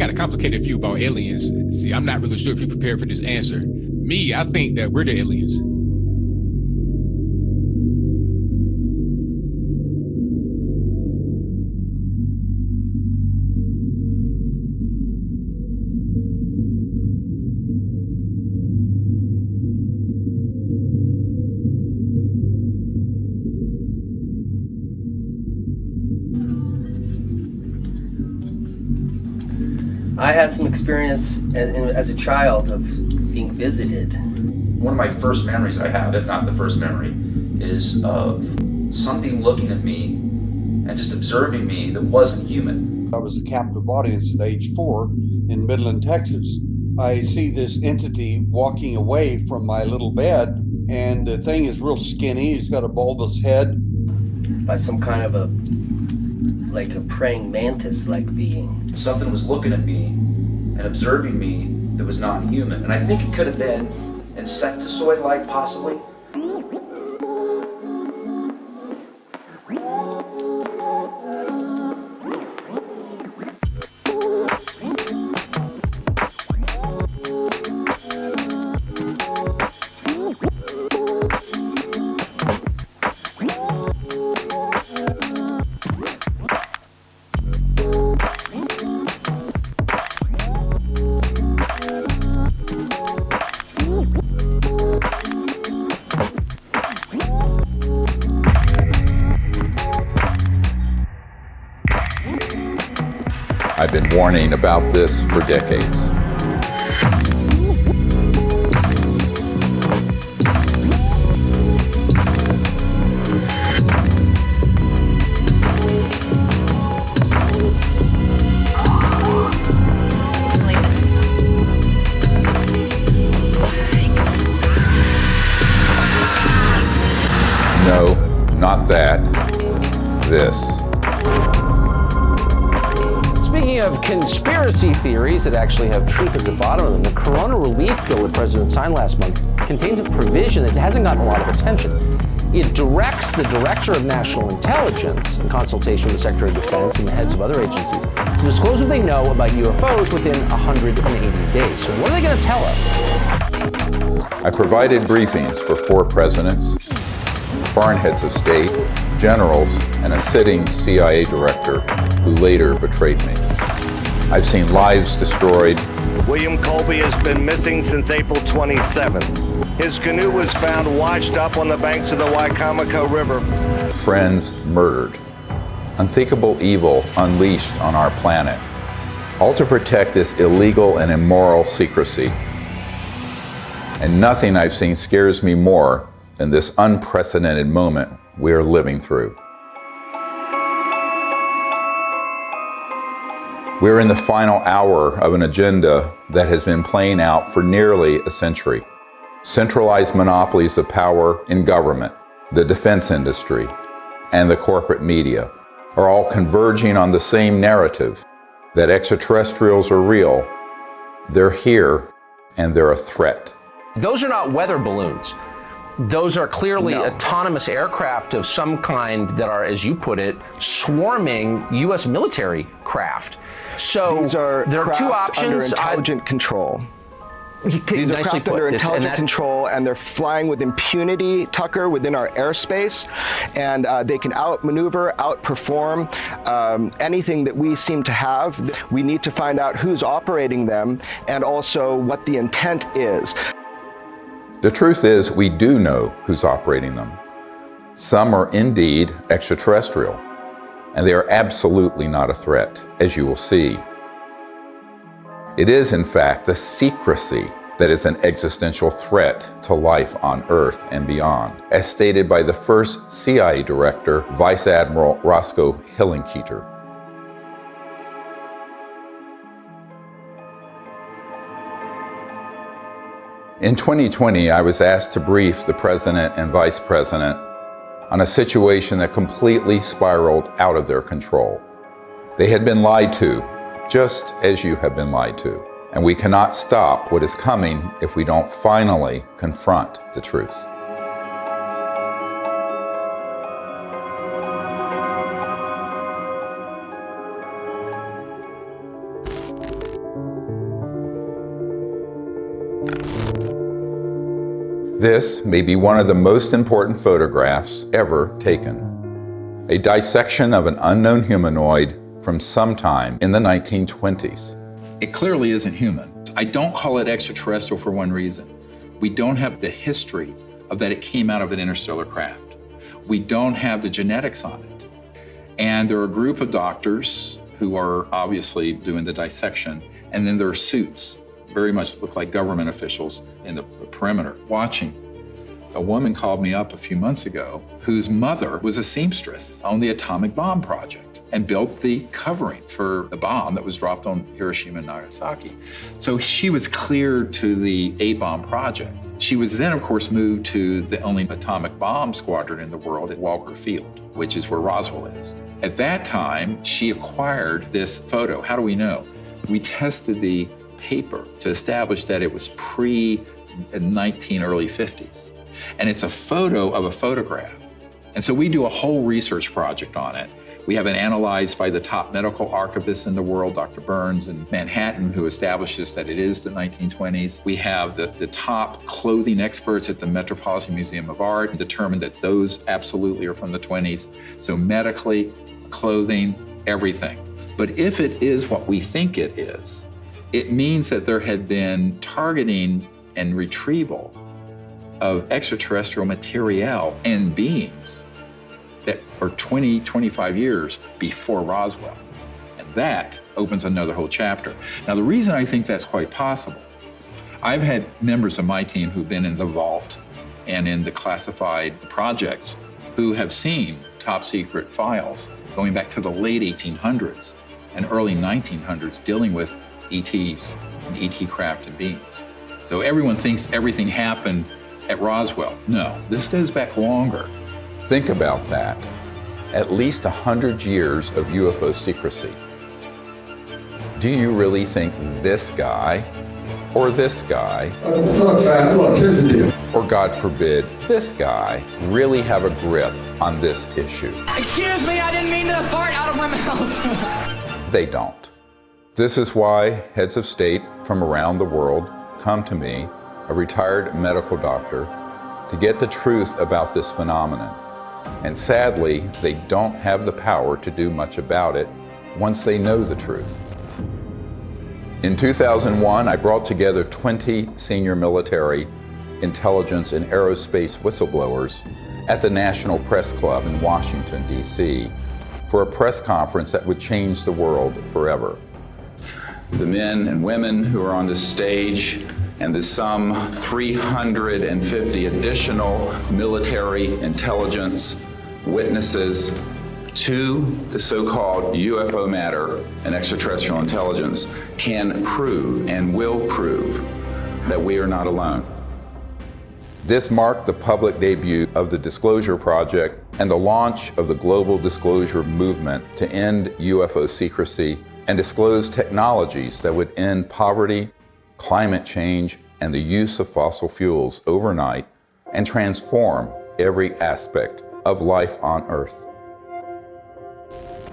got a complicated view about aliens. See, I'm not really sure if you're prepared for this answer. Me, I think that we're the aliens. I had some experience as a child of being visited. One of my first memories I have, if not the first memory, is of something looking at me and just observing me that wasn't human. I was a captive audience at age 4 in Midland, Texas. I see this entity walking away from my little bed, and the thing is real skinny. He's got a bulbous head. By some kind of like a praying mantis-like being. Something was looking at me and observing me that was not human. And I think it could have been insectoid-like, possibly. I've been warning about this for decades. No, not that. This. Speaking of conspiracy theories that actually have truth at the bottom of them, the Corona Relief Bill the President signed last month contains a provision that hasn't gotten a lot of attention. It directs the Director of National Intelligence, in consultation with the Secretary of Defense and the heads of other agencies, to disclose what they know about UFOs within 180 days. So what are they going to tell us? I provided briefings for 4 presidents, foreign heads of state, generals, and a sitting CIA director who later betrayed me. I've seen lives destroyed. William Colby has been missing since April 27th. His canoe was found washed up on the banks of the Wicomico River. Friends murdered. Unthinkable evil unleashed on our planet. All to protect this illegal and immoral secrecy. And nothing I've seen scares me more than this unprecedented moment we are living through. We're in the final hour of an agenda that has been playing out for nearly a century. Centralized monopolies of power in government, the defense industry, and the corporate media are all converging on the same narrative that extraterrestrials are real, they're here, and they're a threat. Those are not weather balloons. Those are clearly autonomous aircraft of some kind that are, as you put it, swarming U.S. military craft. So these are there are 2 options. Under intelligent control. These are craft under intelligent control, and they're flying with impunity, Tucker, within our airspace, and they can outmaneuver, outperform anything that we seem to have. We need to find out who's operating them and also what the intent is. The truth is, we do know who's operating them. Some are indeed extraterrestrial, and they are absolutely not a threat, as you will see. It is, in fact, the secrecy that is an existential threat to life on Earth and beyond, as stated by the first CIA director, Vice Admiral Roscoe Hillenkoetter. In 2020, I was asked to brief the President and Vice President on a situation that completely spiraled out of their control. They had been lied to, just as you have been lied to. And we cannot stop what is coming if we don't finally confront the truth. This may be one of the most important photographs ever taken. A dissection of an unknown humanoid from sometime in the 1920s. It clearly isn't human. I don't call it extraterrestrial for one reason. We don't have the history of that it came out of an interstellar craft. We don't have the genetics on it. And there are a group of doctors who are obviously doing the dissection, and then there are suits, very much look like government officials in the perimeter, watching. A woman called me up a few months ago whose mother was a seamstress on the atomic bomb project and built the covering for the bomb that was dropped on Hiroshima and Nagasaki. So she was cleared to the A-bomb project. She was then, of course, moved to the only atomic bomb squadron in the world at Walker Field, which is where Roswell is. At that time, she acquired this photo. How do we know? We tested the paper to establish that it was pre-19 early 50s. And it's a photo of a photograph. And so we do a whole research project on it. We have it analyzed by the top medical archivist in the world, Dr. Burns in Manhattan, who establishes that it is the 1920s. We have the top clothing experts at the Metropolitan Museum of Art determined that those absolutely are from the 20s. So medically, clothing, everything. But if it is what we think it is, it means that there had been targeting and retrieval of extraterrestrial material and beings that are 20, 25 years before Roswell. And that opens another whole chapter. Now, the reason I think that's quite possible, I've had members of my team who've been in the vault and in the classified projects who have seen top secret files going back to the late 1800s and early 1900s dealing with ETs and ET craft and beings. So everyone thinks everything happened at Roswell. No, this goes back longer. Think about that. At least 100 years of UFO secrecy. Do you really think this guy, or this guy, or God forbid, this guy, really have a grip on this issue? Excuse me, I didn't mean to fart out of my mouth. They don't. This is why heads of state from around the world come to me, a retired medical doctor, to get the truth about this phenomenon. And sadly, they don't have the power to do much about it once they know the truth. In 2001, I brought together 20 senior military, intelligence, and aerospace whistleblowers at the National Press Club in Washington, D.C., for a press conference that would change the world forever. The men and women who are on this stage and the some 350 additional military intelligence witnesses to the so-called UFO matter and extraterrestrial intelligence can prove and will prove that we are not alone. This marked the public debut of the Disclosure Project and the launch of the global disclosure movement to end UFO secrecy and disclose technologies that would end poverty, climate change, and the use of fossil fuels overnight and transform every aspect of life on Earth.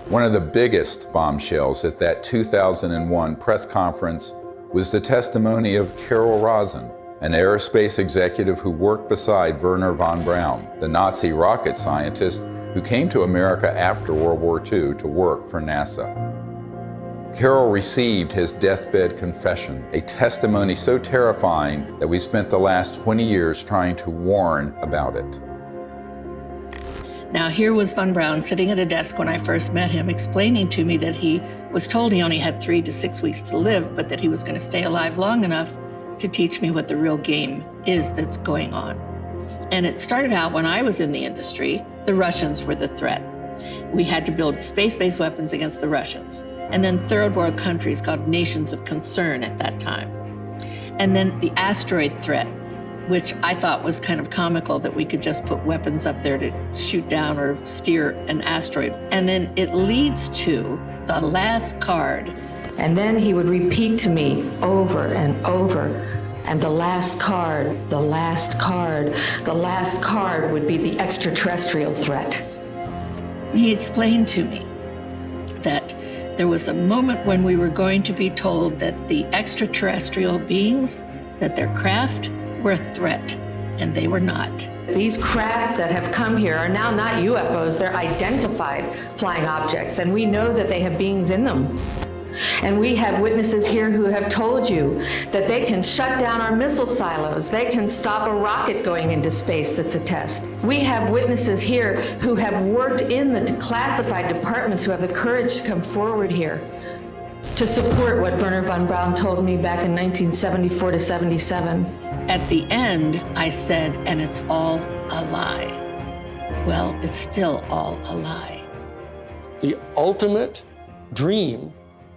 One of the biggest bombshells at that 2001 press conference was the testimony of Carol Rosin, an aerospace executive who worked beside Wernher von Braun, the Nazi rocket scientist who came to America after World War II to work for NASA. Carol received his deathbed confession, a testimony so terrifying that we spent the last 20 years trying to warn about it. Now, here was von Braun sitting at a desk when I first met him, explaining to me that he was told he only had 3 to 6 weeks to live, but that he was going to stay alive long enough to teach me what the real game is that's going on. And it started out when I was in the industry, the Russians were the threat. We had to build space-based weapons against the Russians. And then third world countries called nations of concern at that time. And then the asteroid threat, which I thought was kind of comical that we could just put weapons up there to shoot down or steer an asteroid. And then it leads to the last card. And then he would repeat to me over and over, and the last card, the last card, the last card would be the extraterrestrial threat. He explained to me that there was a moment when we were going to be told that the extraterrestrial beings, that their craft were a threat. and they were not. These craft that have come here are now not UFOs, they're identified flying objects, and we know that they have beings in them. And we have witnesses here who have told you that they can shut down our missile silos. They can stop a rocket going into space that's a test. We have witnesses here who have worked in the classified departments who have the courage to come forward here to support what Werner von Braun told me back in 1974 to 77. At the end, I said, and it's all a lie. Well, it's still all a lie. The ultimate dream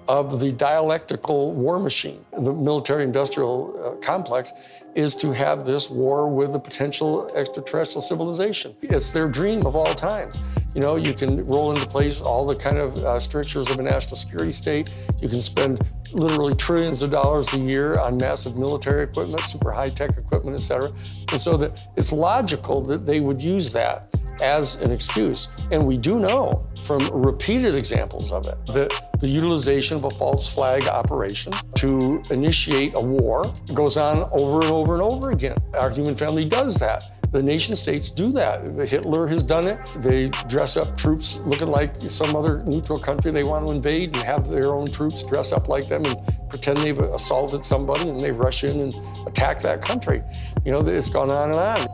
of the dialectical war machine, the military-industrial complex, is to have this war with a potential extraterrestrial civilization. It's their dream of all times. You know, you can roll into place all the kind of strictures of a national security state. You can spend literally trillions of dollars a year on massive military equipment, super high-tech equipment, et cetera. And so that it's logical that they would use that as an excuse. And we do know from repeated examples of it that the utilization of a false flag operation to initiate a war goes on over and over and over again. Our human family does that. The nation states do that. Hitler has done it. They dress up troops looking like some other neutral country they want to invade and have their own troops dress up like them and pretend they've assaulted somebody, and they rush in and attack that country. You know, it's gone on and on.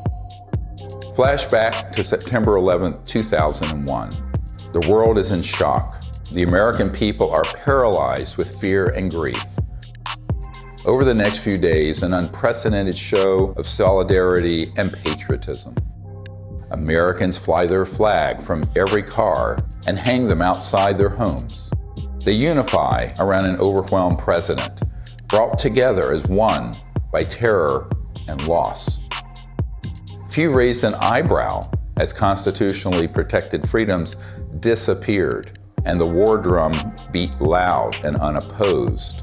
Flashback to September 11, 2001. The world is in shock. The American people are paralyzed with fear and grief. Over the next few days, an unprecedented show of solidarity and patriotism. Americans fly their flag from every car and hang them outside their homes. They unify around an overwhelmed president, brought together as one by terror and loss. Few raised an eyebrow as constitutionally protected freedoms disappeared and the war drum beat loud and unopposed.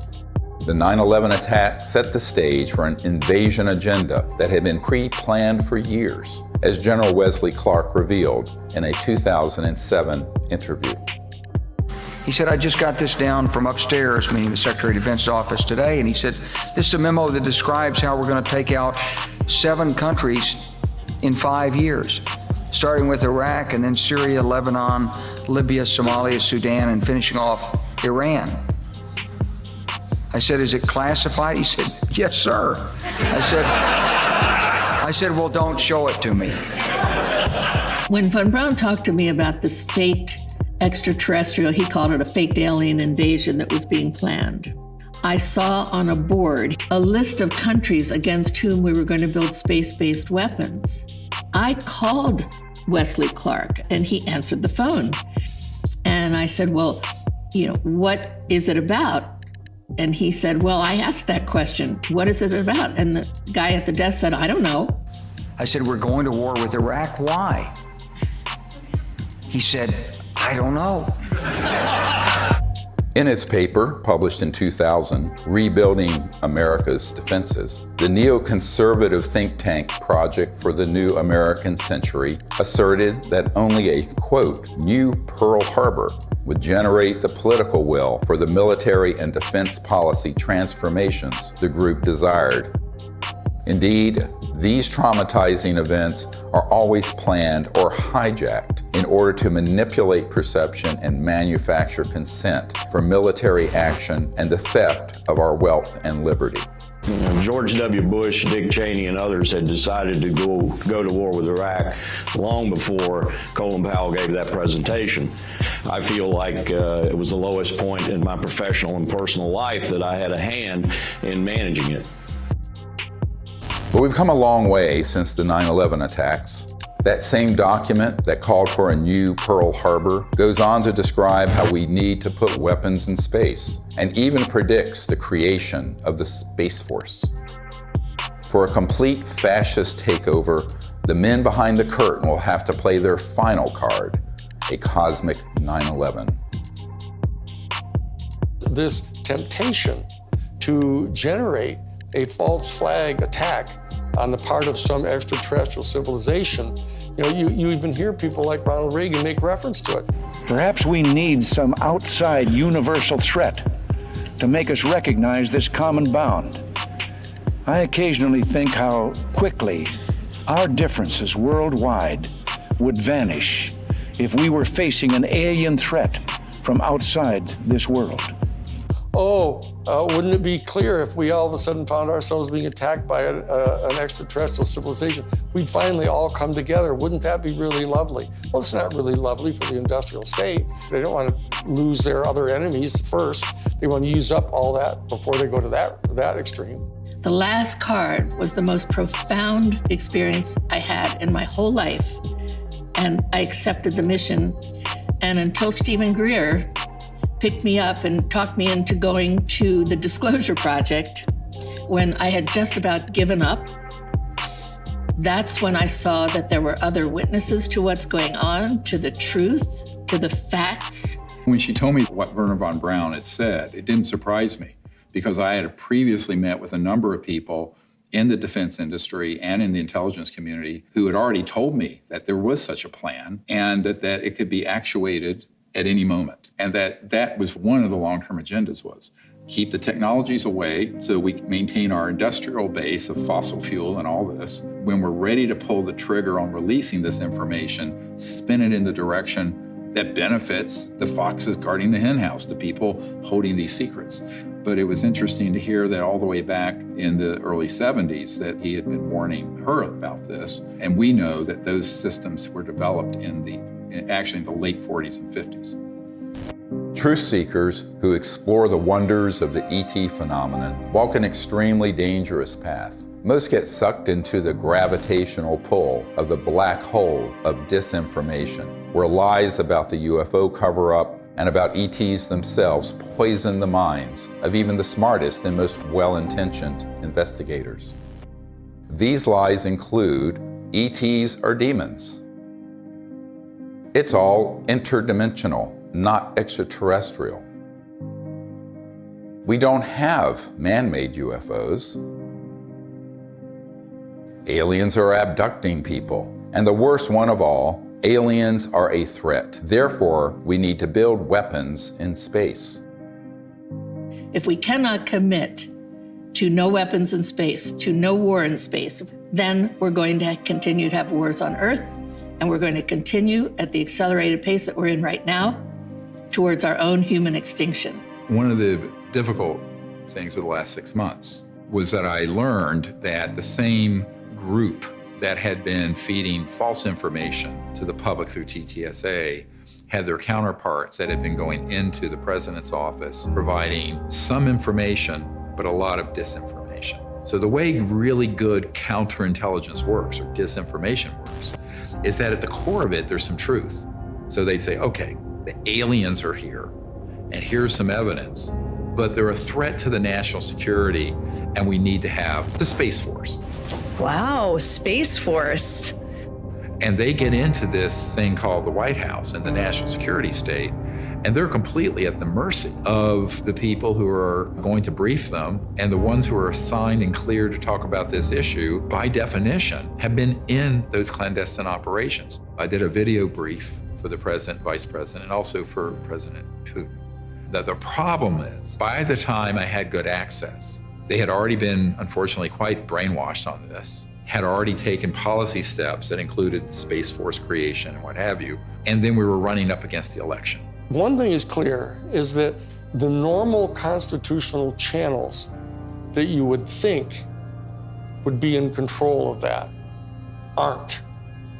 The 9/11 attack set the stage for an invasion agenda that had been pre-planned for years, as General Wesley Clark revealed in a 2007 interview. He said, I just got this down from upstairs, meaning the Secretary of Defense's office today, and he said, this is a memo that describes how we're going to take out 7 countries in 5 years, starting with Iraq and then Syria, Lebanon, Libya, Somalia, Sudan, and finishing off Iran. I said, is it classified? He said, yes, sir. I said, well, don't show it to me. When von Braun talked to me about this faked extraterrestrial, he called it a faked alien invasion that was being planned, I saw on a board a list of countries against whom we were going to build space-based weapons. I called Wesley Clark and he answered the phone. And I said, well, you know, what is it about? And he said, well, I asked that question. What is it about? And the guy at the desk said, I don't know. I said, we're going to war with Iraq. Why? He said, I don't know. In its paper, published in 2000, Rebuilding America's Defenses, the neoconservative think tank Project for the New American Century asserted that only a, quote, new Pearl Harbor would generate the political will for the military and defense policy transformations the group desired. Indeed, these traumatizing events are always planned or hijacked in order to manipulate perception and manufacture consent for military action and the theft of our wealth and liberty. George W. Bush, Dick Cheney, and others had decided to go to war with Iraq long before Colin Powell gave that presentation. I feel like it was the lowest point in my professional and personal life that I had a hand in managing it. But we've come a long way since the 9/11 attacks. That same document that called for a new Pearl Harbor goes on to describe how we need to put weapons in space, and even predicts the creation of the Space Force. For a complete fascist takeover, the men behind the curtain will have to play their final card, a cosmic 9/11. This temptation to generate a false flag attack on the part of some extraterrestrial civilization, you know, you even hear people like Ronald Reagan make reference to it. Perhaps we need some outside universal threat to make us recognize this common bound. I occasionally think how quickly Our differences worldwide would vanish if we were facing an alien threat from outside this world. Wouldn't it be clear if we all of a sudden found ourselves being attacked by an extraterrestrial civilization? We'd finally all come together. Wouldn't that be really lovely? Well, it's not really lovely for the industrial state. They don't want to lose their other enemies first. They want to use up all that before they go to that extreme. The last card was the most profound experience I had in my whole life. And I accepted the mission. And until Stephen Greer picked me up and talked me into going to the Disclosure Project, when I had just about given up, that's when I saw that there were other witnesses to what's going on, to the truth, to the facts. When she told me what Wernher von Braun had said, it didn't surprise me, because I had previously met with a number of people in the defense industry and in the intelligence community who had already told me that there was such a plan and that it could be actuated at any moment. And that was one of the long-term agendas, was keep the technologies away so we can maintain our industrial base of fossil fuel and all this. When we're ready to pull the trigger on releasing this information, spin it in the direction that benefits the foxes guarding the henhouse, the people holding these secrets. But it was interesting to hear that all the way back in the early 70s that he had been warning her about this. And we know that those systems were developed in the late 40s and 50s. Truth seekers who explore the wonders of the ET phenomenon walk an extremely dangerous path. Most get sucked into the gravitational pull of the black hole of disinformation, where lies about the UFO cover-up and about ETs themselves poison the minds of even the smartest and most well-intentioned investigators. These lies include ETs are demons. It's all interdimensional, not extraterrestrial. We don't have man-made UFOs. Aliens are abducting people. And the worst one of all, aliens are a threat. Therefore, we need to build weapons in space. If we cannot commit to no weapons in space, to no war in space, then we're going to continue to have wars on Earth, and we're going to continue at the accelerated pace that we're in right now towards our own human extinction. One of the difficult things of the last 6 months was that I learned that the same group that had been feeding false information to the public through TTSA had their counterparts that had been going into the president's office providing some information, but a lot of disinformation. So the way really good counterintelligence works, or disinformation works, is that at the core of it, there's some truth. So they'd say, okay, the aliens are here, and here's some evidence, but they're a threat to the national security, and we need to have the Space Force. Wow, Space Force. And they get into this thing called the White House and the national security state, and they're completely at the mercy of the people who are going to brief them, and the ones who are assigned and cleared to talk about this issue, by definition, have been in those clandestine operations. I did a video brief for the president, vice president, and also for President Putin. That the problem is, by the time I had good access, they had already been, unfortunately, quite brainwashed on this, had already taken policy steps that included the Space Force creation and what have you, and then we were running up against the election. One thing is clear, is that the normal constitutional channels that you would think would be in control of that aren't.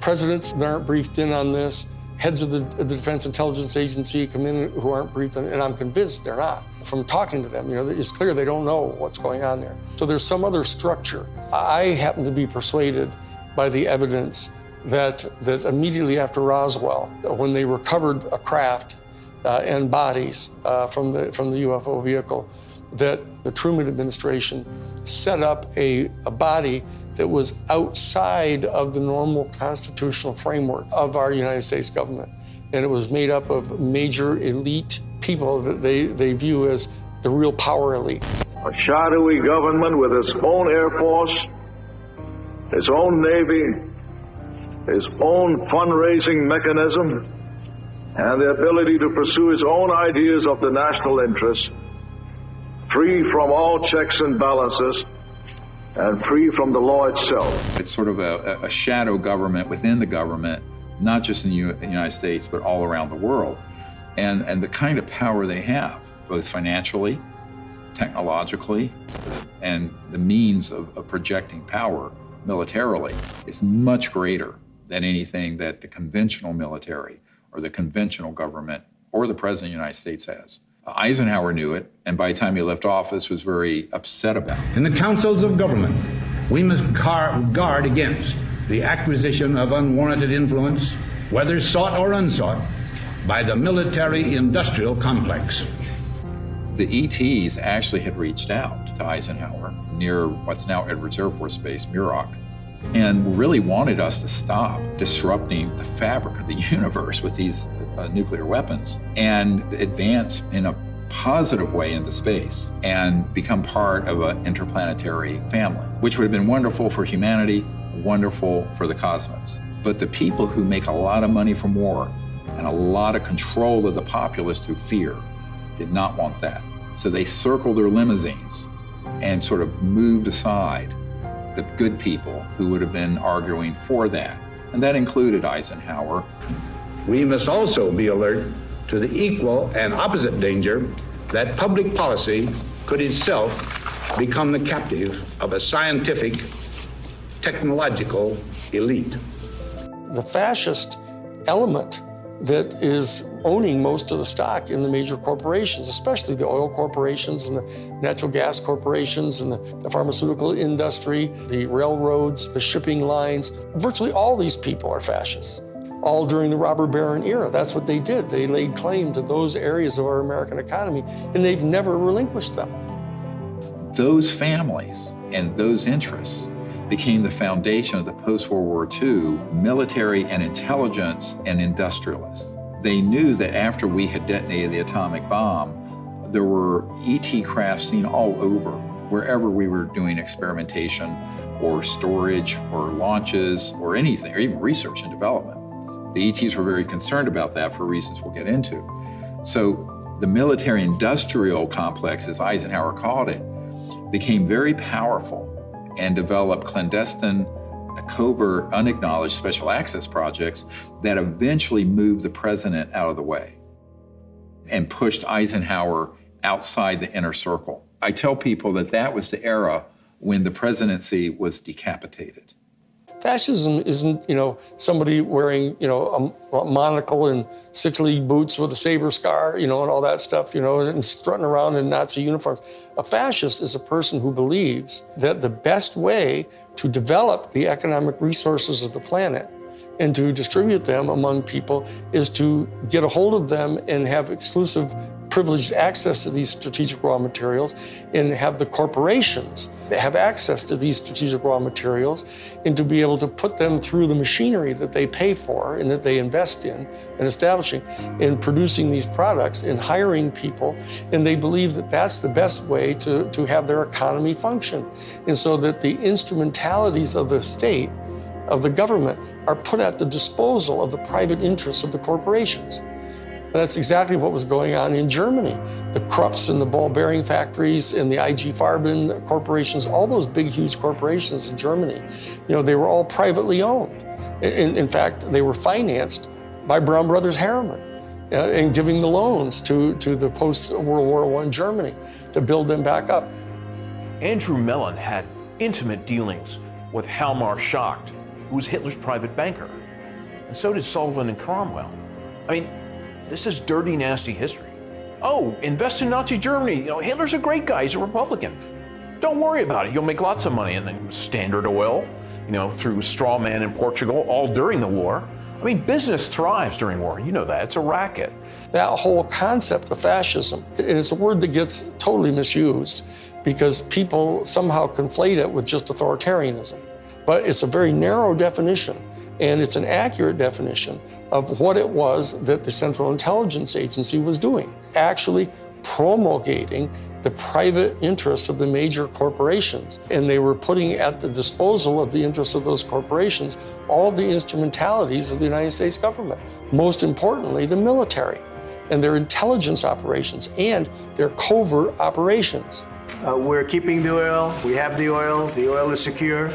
Presidents aren't briefed in on this. Heads of the Defense Intelligence Agency come in who aren't briefed, and I'm convinced they're not. From talking to them, it's clear they don't know what's going on there. So there's some other structure. I happen to be persuaded by the evidence that immediately after Roswell, when they recovered a craft and bodies from the UFO vehicle, that the Truman administration set up a body that was outside of the normal constitutional framework of our United States government. And it was made up of major elite people that they view as the real power elite. A shadowy government with its own Air Force, its own Navy, its own fundraising mechanism, and the ability to pursue its own ideas of the national interest, free from all checks and balances, and free from the law itself. It's sort of a shadow government within the government, not just in the United States, but all around the world. And the kind of power they have, both financially, technologically, and the means of projecting power militarily is much greater than anything that the conventional military or the conventional government or the President of the United States has. Eisenhower knew it, and by the time he left office was very upset about it. In the councils of government, we must guard against the acquisition of unwarranted influence, whether sought or unsought, by the military-industrial complex. The ETs actually had reached out to Eisenhower near what's now Edwards Air Force Base, Muroc, and really wanted us to stop disrupting the fabric of the universe with these nuclear weapons and advance in a positive way into space and become part of an interplanetary family, which would have been wonderful for humanity, wonderful for the cosmos. But the people who make a lot of money from war and a lot of control of the populace through fear did not want that. So they circled their limousines and sort of moved aside the good people who would have been arguing for that. And that included Eisenhower. We must also be alert to the equal and opposite danger that public policy could itself become the captive of a scientific, technological elite. The fascist element that is owning most of the stock in the major corporations, especially the oil corporations and the natural gas corporations and the pharmaceutical industry, the railroads, the shipping lines. Virtually all these people are fascists, all during the robber baron era. That's what they did. They laid claim to those areas of our American economy, and they've never relinquished them. Those families and those interests became the foundation of the post-World War II military and intelligence and industrialists. They knew that after we had detonated the atomic bomb, there were ET craft seen all over, wherever we were doing experimentation or storage or launches or anything, or even research and development. The ETs were very concerned about that for reasons we'll get into. So the military-industrial complex, as Eisenhower called it, became very powerful and developed clandestine, covert, unacknowledged special access projects that eventually moved the president out of the way and pushed Eisenhower outside the inner circle. I tell people that that was the era when the presidency was decapitated. Fascism isn't, somebody wearing, a monocle and 6-league boots with a saber scar, and all that stuff, and strutting around in Nazi uniforms. A fascist is a person who believes that the best way to develop the economic resources of the planet and to distribute them among people is to get a hold of them and have exclusive privileged access to these strategic raw materials and have the corporations that have access to these strategic raw materials and to be able to put them through the machinery that they pay for and that they invest in and establishing and producing these products and hiring people. And they believe that that's the best way to have their economy function. And so that the instrumentalities of the state, of the government, are put at the disposal of the private interests of the corporations. That's exactly what was going on in Germany. The Krupps and the ball bearing factories and the IG Farben corporations, all those big, huge corporations in Germany, they were all privately owned. In fact, they were financed by Brown Brothers Harriman and giving the loans to the post-World War I Germany to build them back up. Andrew Mellon had intimate dealings with Hjalmar Schacht, who was Hitler's private banker. And so did Sullivan and Cromwell. This is dirty, nasty history. Oh, invest in Nazi Germany. Hitler's a great guy. He's a Republican. Don't worry about it. You'll make lots of money. And then Standard Oil, through straw man in Portugal, all during the war. Business thrives during war. You know that. It's a racket. That whole concept of fascism, and it's a word that gets totally misused because people somehow conflate it with just authoritarianism. But it's a very narrow definition, and it's an accurate definition of what it was that the Central Intelligence Agency was doing, actually promulgating the private interest of the major corporations. And they were putting at the disposal of the interests of those corporations all the instrumentalities of the United States government, most importantly, the military. and their intelligence operations and their covert operations. We're keeping the oil. We have the oil. The oil is secure.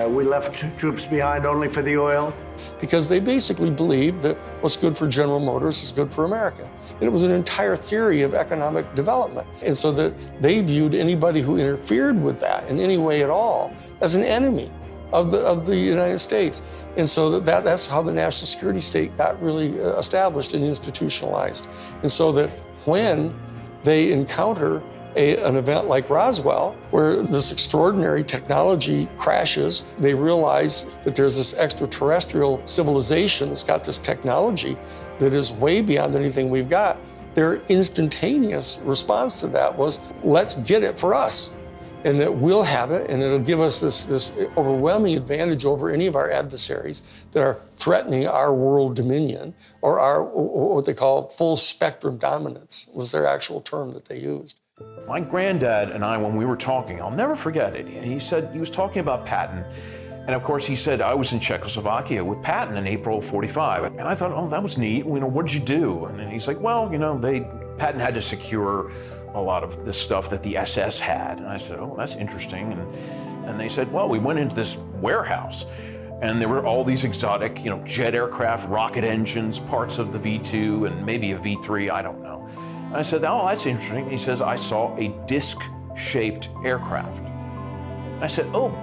We left troops behind only for the oil. Because they basically believed that what's good for General Motors is good for America. And it was an entire theory of economic development. And so that they viewed anybody who interfered with that in any way at all as an enemy of the United States. And so that's how the national security state got really established and institutionalized. And so that when they encounter an event like Roswell, where this extraordinary technology crashes, they realize that there's this extraterrestrial civilization that's got this technology that is way beyond anything we've got. Their instantaneous response to that was, let's get it for us. And that we'll have it, and it'll give us this overwhelming advantage over any of our adversaries that are threatening our world dominion, or our, what they call full spectrum dominance, was their actual term that they used. My granddad and I, when we were talking, I'll never forget it. He said, he was talking about Patton. And of course he said, I was in Czechoslovakia with Patton in April of '45. And I thought, oh, that was neat. What did you do? And then he's like, well, Patton had to secure a lot of the stuff that the SS had. And I said, oh, that's interesting. And they said, well, we went into this warehouse and there were all these exotic, jet aircraft, rocket engines, parts of the V2 and maybe a V3, I don't know. And I said, oh, that's interesting. And he says, I saw a disc-shaped aircraft. And I said, oh,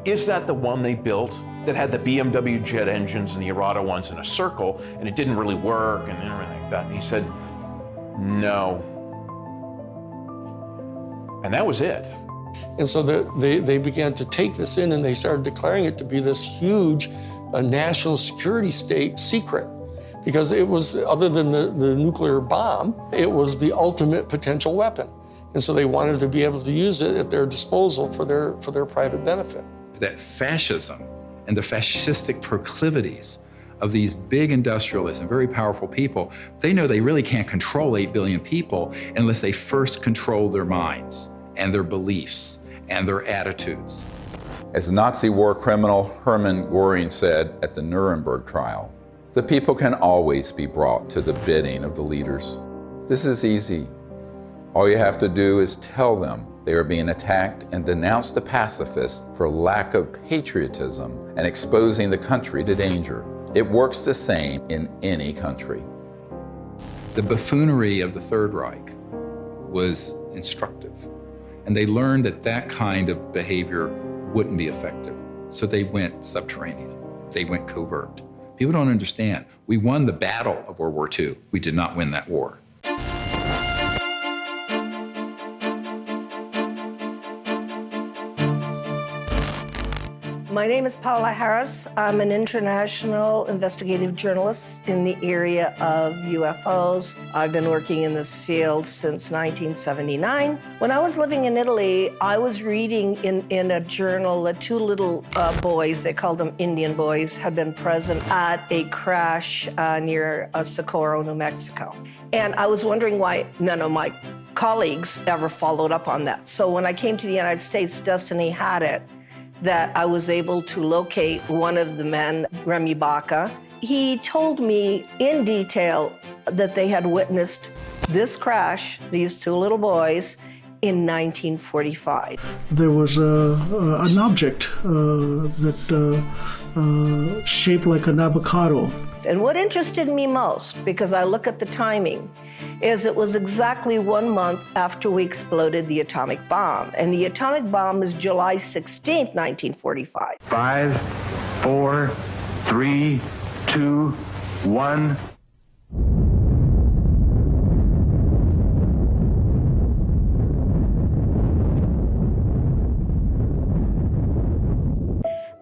is that the one they built that had the BMW jet engines and the Arado ones in a circle and it didn't really work and everything like that? And he said, no. And that was it. And so they began to take this in and they started declaring it to be this huge national security state secret. Because it was, other than the nuclear bomb, it was the ultimate potential weapon. And so they wanted to be able to use it at their disposal for their private benefit. That fascism and the fascistic proclivities of these big industrialists and very powerful people, they know they really can't control 8 billion people unless they first control their minds and their beliefs and their attitudes. As Nazi war criminal Hermann Göring said at the Nuremberg trial, the people can always be brought to the bidding of the leaders. This is easy. All you have to do is tell them they are being attacked and denounce the pacifists for lack of patriotism and exposing the country to danger. It works the same in any country. The buffoonery of the Third Reich was instructive, and they learned that kind of behavior wouldn't be effective. So they went subterranean. They went covert. People don't understand. We won the battle of World War II. We did not win that war. My name is Paula Harris. I'm an international investigative journalist in the area of UFOs. I've been working in this field since 1979. When I was living in Italy, I was reading in a journal that two little boys, they called them Indian boys, had been present at a crash near Socorro, New Mexico. And I was wondering why none of my colleagues ever followed up on that. So when I came to the United States, Destiny had it, that I was able to locate one of the men, Remy Baca. He told me in detail that they had witnessed this crash, these two little boys, in 1945. There was an object that shaped like an avocado. And what interested me most, because I look at the timing, is it was exactly 1 month after we exploded the atomic bomb. And the atomic bomb is July 16th, 1945. 5, 4, 3, 2, 1.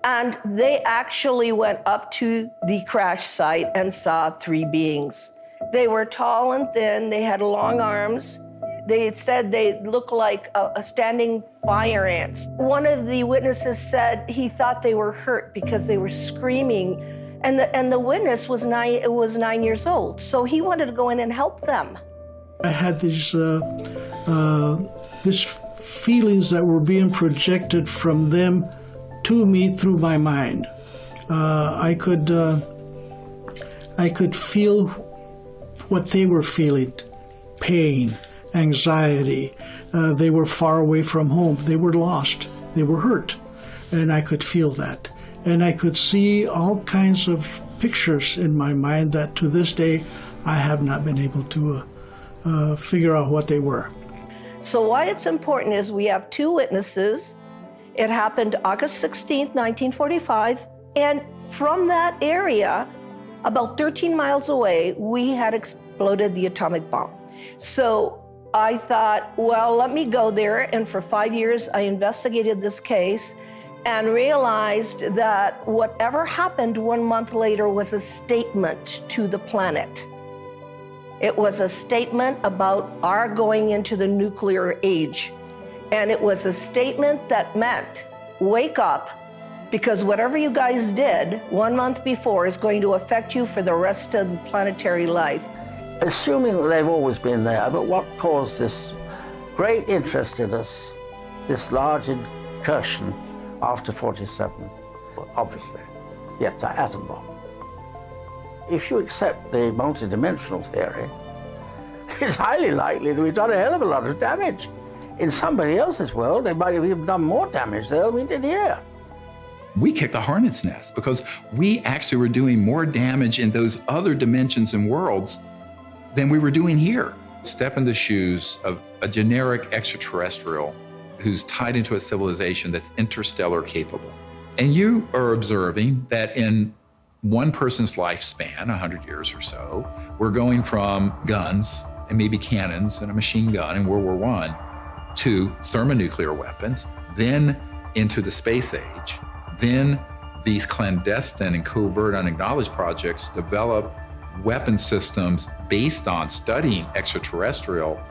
And they actually went up to the crash site and saw 3 beings. They were tall and thin, they had long arms. They said they looked like a standing fire ants. One of the witnesses said he thought they were hurt because they were screaming, and the witness was 9 years old, so he wanted to go in and help them. I had these feelings that were being projected from them to me through my mind. I could feel what they were feeling, pain, anxiety. They were far away from home. They were lost. They were hurt. And I could feel that. And I could see all kinds of pictures in my mind that to this day I have not been able to figure out what they were. So why it's important is we have two witnesses. It happened August 16th, 1945. And from that area, about 13 miles away, we had exploded the atomic bomb. So I thought, well, let me go there. And for 5 years, I investigated this case and realized that whatever happened 1 month later was a statement to the planet. It was a statement about our going into the nuclear age. And it was a statement that meant, wake up, because whatever you guys did 1 month before is going to affect you for the rest of the planetary life. Assuming that they've always been there, but what caused this great interest in us, this large incursion after 47? Well, obviously, yes, the atom bomb. If you accept the multidimensional theory, it's highly likely that we've done a hell of a lot of damage. In somebody else's world, they might have even done more damage there than we did here. We kicked the hornet's nest because we actually were doing more damage in those other dimensions and worlds than we were doing here. Step in the shoes of a generic extraterrestrial who's tied into a civilization that's interstellar capable. And you are observing that in one person's lifespan, 100 years or so, we're going from guns and maybe cannons and a machine gun in World War I to thermonuclear weapons, then into the space age. Then these clandestine and covert unacknowledged projects develop weapon systems based on studying extraterrestrial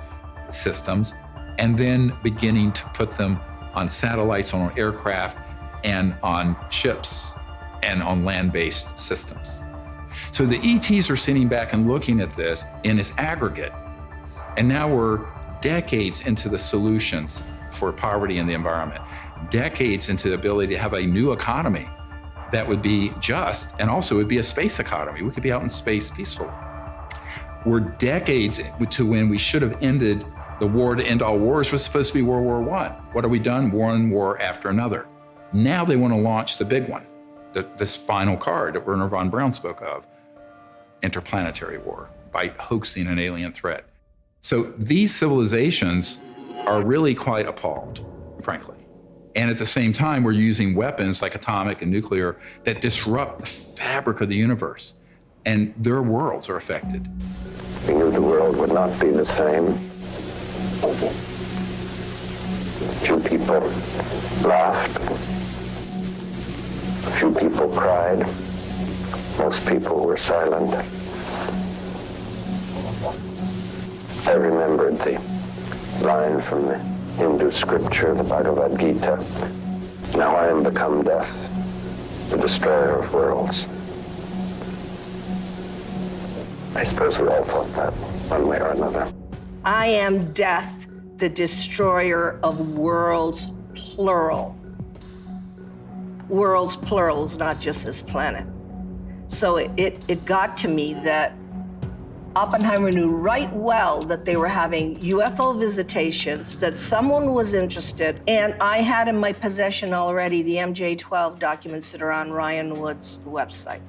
systems and then beginning to put them on satellites, on aircraft, and on ships and on land-based systems. So the ETs are sitting back and looking at this in its aggregate, and now we're decades into the solutions for poverty in the environment, decades into the ability to have a new economy that would be just, and also would be a space economy. We could be out in space peacefully. We're decades to when we should have ended the war to end all wars was supposed to be World War I. What have we done? One war after another. Now they want to launch the big one, this final card that Wernher von Braun spoke of, interplanetary war, by hoaxing an alien threat. So these civilizations are really quite appalled, frankly. And at the same time, we're using weapons like atomic and nuclear that disrupt the fabric of the universe, and their worlds are affected. We knew the world would not be the same. Few people laughed. Few people cried. Most people were silent. I remembered the line from the Hindu scripture, the Bhagavad Gita. Now I am become death, the destroyer of worlds. I suppose we all thought that one way or another. I am death, the destroyer of worlds, plural. Worlds, plurals, not just this planet. So it got to me that Oppenheimer knew right well that they were having UFO visitations, that someone was interested, and I had in my possession already the MJ-12 documents that are on Ryan Wood's website.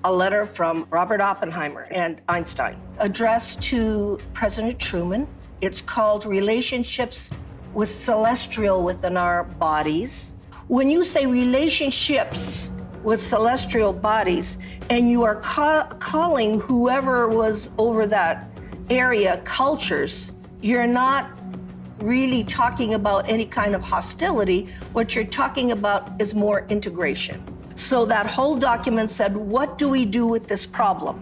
A letter from Robert Oppenheimer and Einstein addressed to President Truman. It's called Relationships with Celestial Within Our Bodies. When you say relationships with celestial bodies, and you are calling whoever was over that area cultures, you're not really talking about any kind of hostility. What you're talking about is more integration. So that whole document said, what do we do with this problem?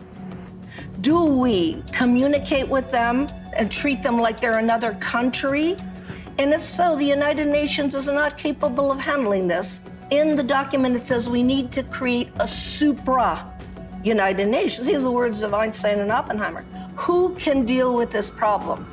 Do we communicate with them and treat them like they're another country? And if so, the United Nations is not capable of handling this. In the document, it says we need to create a supra-United Nations. These are the words of Einstein and Oppenheimer. Who can deal with this problem?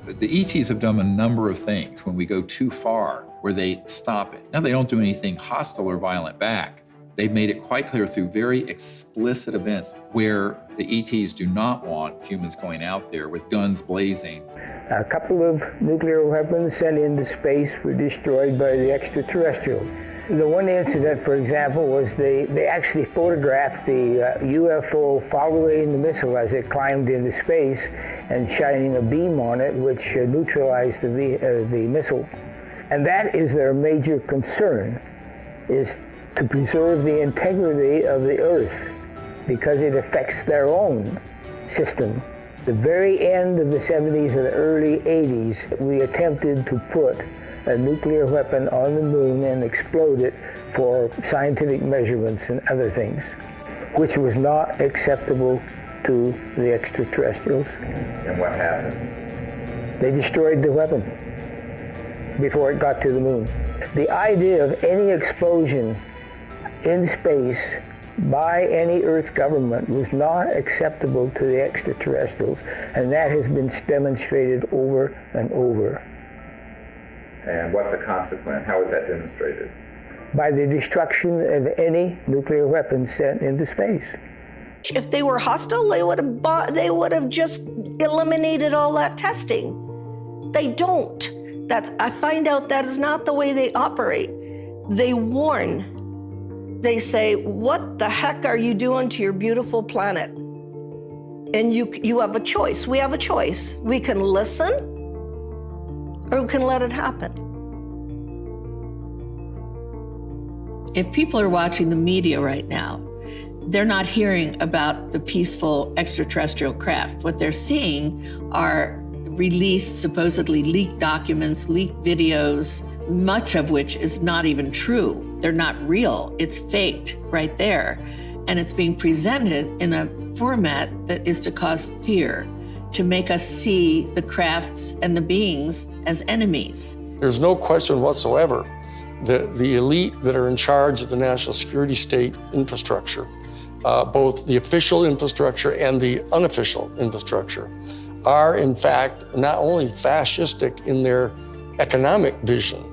The ETs have done a number of things when we go too far, where they stop it. Now, they don't do anything hostile or violent back, They've made it quite clear through very explicit events where the ETs do not want humans going out there with guns blazing. A couple of nuclear weapons sent into space were destroyed by the extraterrestrials. The one incident, for example, was they actually photographed the UFO following the missile as it climbed into space and shining a beam on it, which neutralized the missile. And that is their major concern, is to preserve the integrity of the Earth, because it affects their own system. The very end of the 70s and the early 80s, we attempted to put a nuclear weapon on the moon and explode it for scientific measurements and other things, which was not acceptable to the extraterrestrials. And what happened? They destroyed the weapon before it got to the moon. The idea of any explosion in space by any Earth government was not acceptable to the extraterrestrials, and that has been demonstrated over and over. And what's the consequence? How is that demonstrated? By the destruction of any nuclear weapons sent into space. If they were hostile, they would have just eliminated all that testing. They don't. I find out that is not the way they operate. They warn. They say, what the heck are you doing to your beautiful planet? And you have a choice. We have a choice. We can listen, or we can let it happen. If people are watching the media right now, they're not hearing about the peaceful extraterrestrial craft. What they're seeing are released, supposedly leaked documents, leaked videos, much of which is not even true. They're not real. It's faked right there. And it's being presented in a format that is to cause fear, to make us see the crafts and the beings as enemies. There's no question whatsoever that the elite that are in charge of the national security state infrastructure, both the official infrastructure and the unofficial infrastructure, are in fact not only fascistic in their economic vision,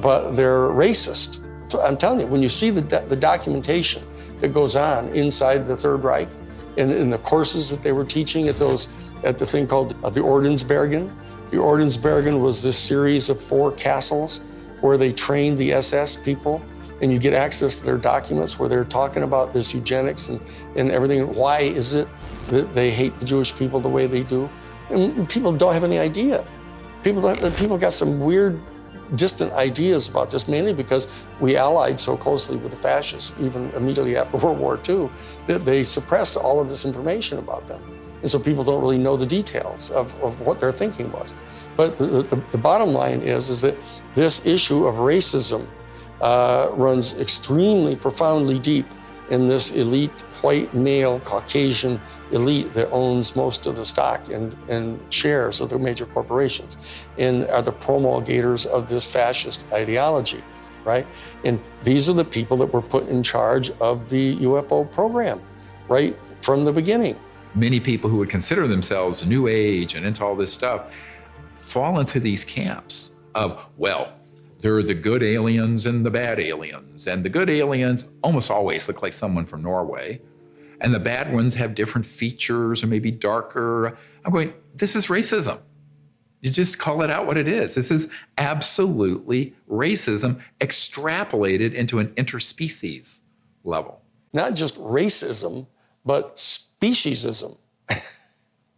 but they're racist. So I'm telling you, when you see the documentation that goes on inside the Third Reich, in the courses that they were teaching at the thing called the Ordensbergen. The Ordensbergen was this series of 4 castles where they trained the SS people, and you get access to their documents where they're talking about this eugenics and everything. Why is it that they hate the Jewish people the way they do? And people don't have any idea. People got some weird, distant ideas about this, mainly because we allied so closely with the fascists, even immediately after World War II, that they suppressed all of this information about them. And so people don't really know the details of what their thinking was. But the bottom line is that this issue of racism runs extremely profoundly deep in this elite, white, male, Caucasian elite that owns most of the stock and shares of the major corporations and are the promulgators of this fascist ideology, right? And these are the people that were put in charge of the UFO program, right from the beginning. Many people who would consider themselves New Age and into all this stuff fall into these camps of, well, there are the good aliens and the bad aliens. And the good aliens almost always look like someone from Norway. And the bad ones have different features or maybe darker. I'm going, this is racism. You just call it out what it is. This is absolutely racism extrapolated into an interspecies level. Not just racism, but speciesism,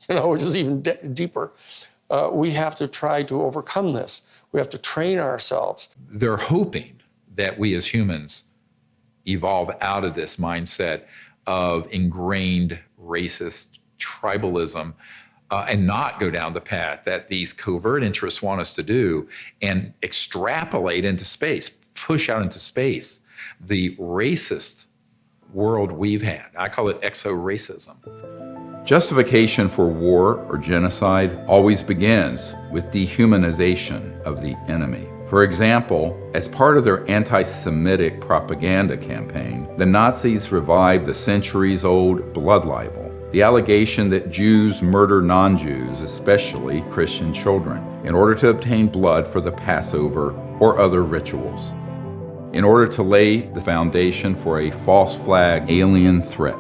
which is even deeper. We have to try to overcome this. We have to train ourselves. They're hoping that we as humans evolve out of this mindset of ingrained racist tribalism and not go down the path that these covert interests want us to do and extrapolate into space, push out into space the racist world we've had. I call it exo-racism. Justification for war or genocide always begins with dehumanization of the enemy. For example, as part of their anti-Semitic propaganda campaign, the Nazis revived the centuries-old blood libel, the allegation that Jews murder non-Jews, especially Christian children, in order to obtain blood for the Passover or other rituals. in order to lay the foundation for a false flag alien threat.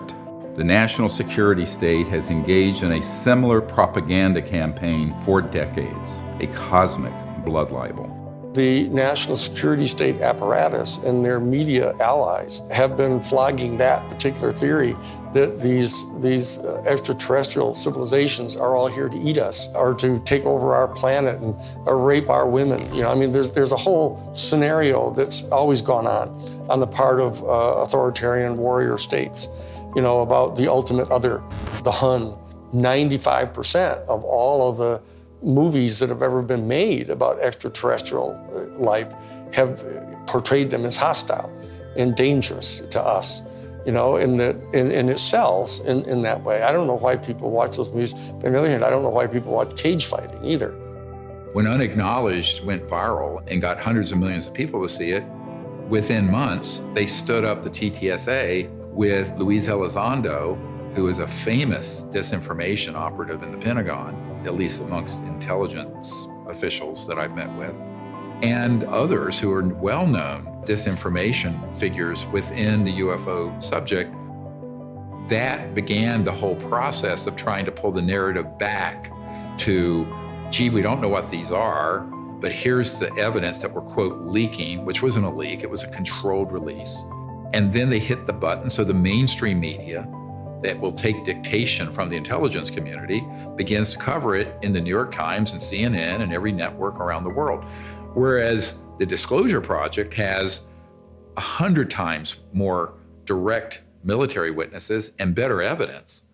The national security state has engaged in a similar propaganda campaign for decades, a cosmic blood libel. The national security state apparatus and their media allies have been flogging that particular theory that these extraterrestrial civilizations are all here to eat us or to take over our planet and rape our women. You know, I mean, there's a whole scenario that's always gone on the part of authoritarian warrior states, you know, about the ultimate other, the Hun. 95% of all of the movies that have ever been made about extraterrestrial life have portrayed them as hostile and dangerous to us, you know, and it sells in that way. I don't know why people watch those movies, but on the other hand, I don't know why people watch cage fighting either. When Unacknowledged went viral and got hundreds of millions of people to see it, within months, they stood up the TTSA with Luis Elizondo, who is a famous disinformation operative in the Pentagon, at least amongst intelligence officials that I've met with, and others who are well-known disinformation figures within the UFO subject. That began the whole process of trying to pull the narrative back to, gee, we don't know what these are, but here's the evidence that we're, quote, leaking, which wasn't a leak, it was a controlled release. And then they hit the button, so the mainstream media that will take dictation from the intelligence community begins to cover it in the New York Times and CNN and every network around the world. Whereas the Disclosure Project has 100 times more direct military witnesses and better evidence.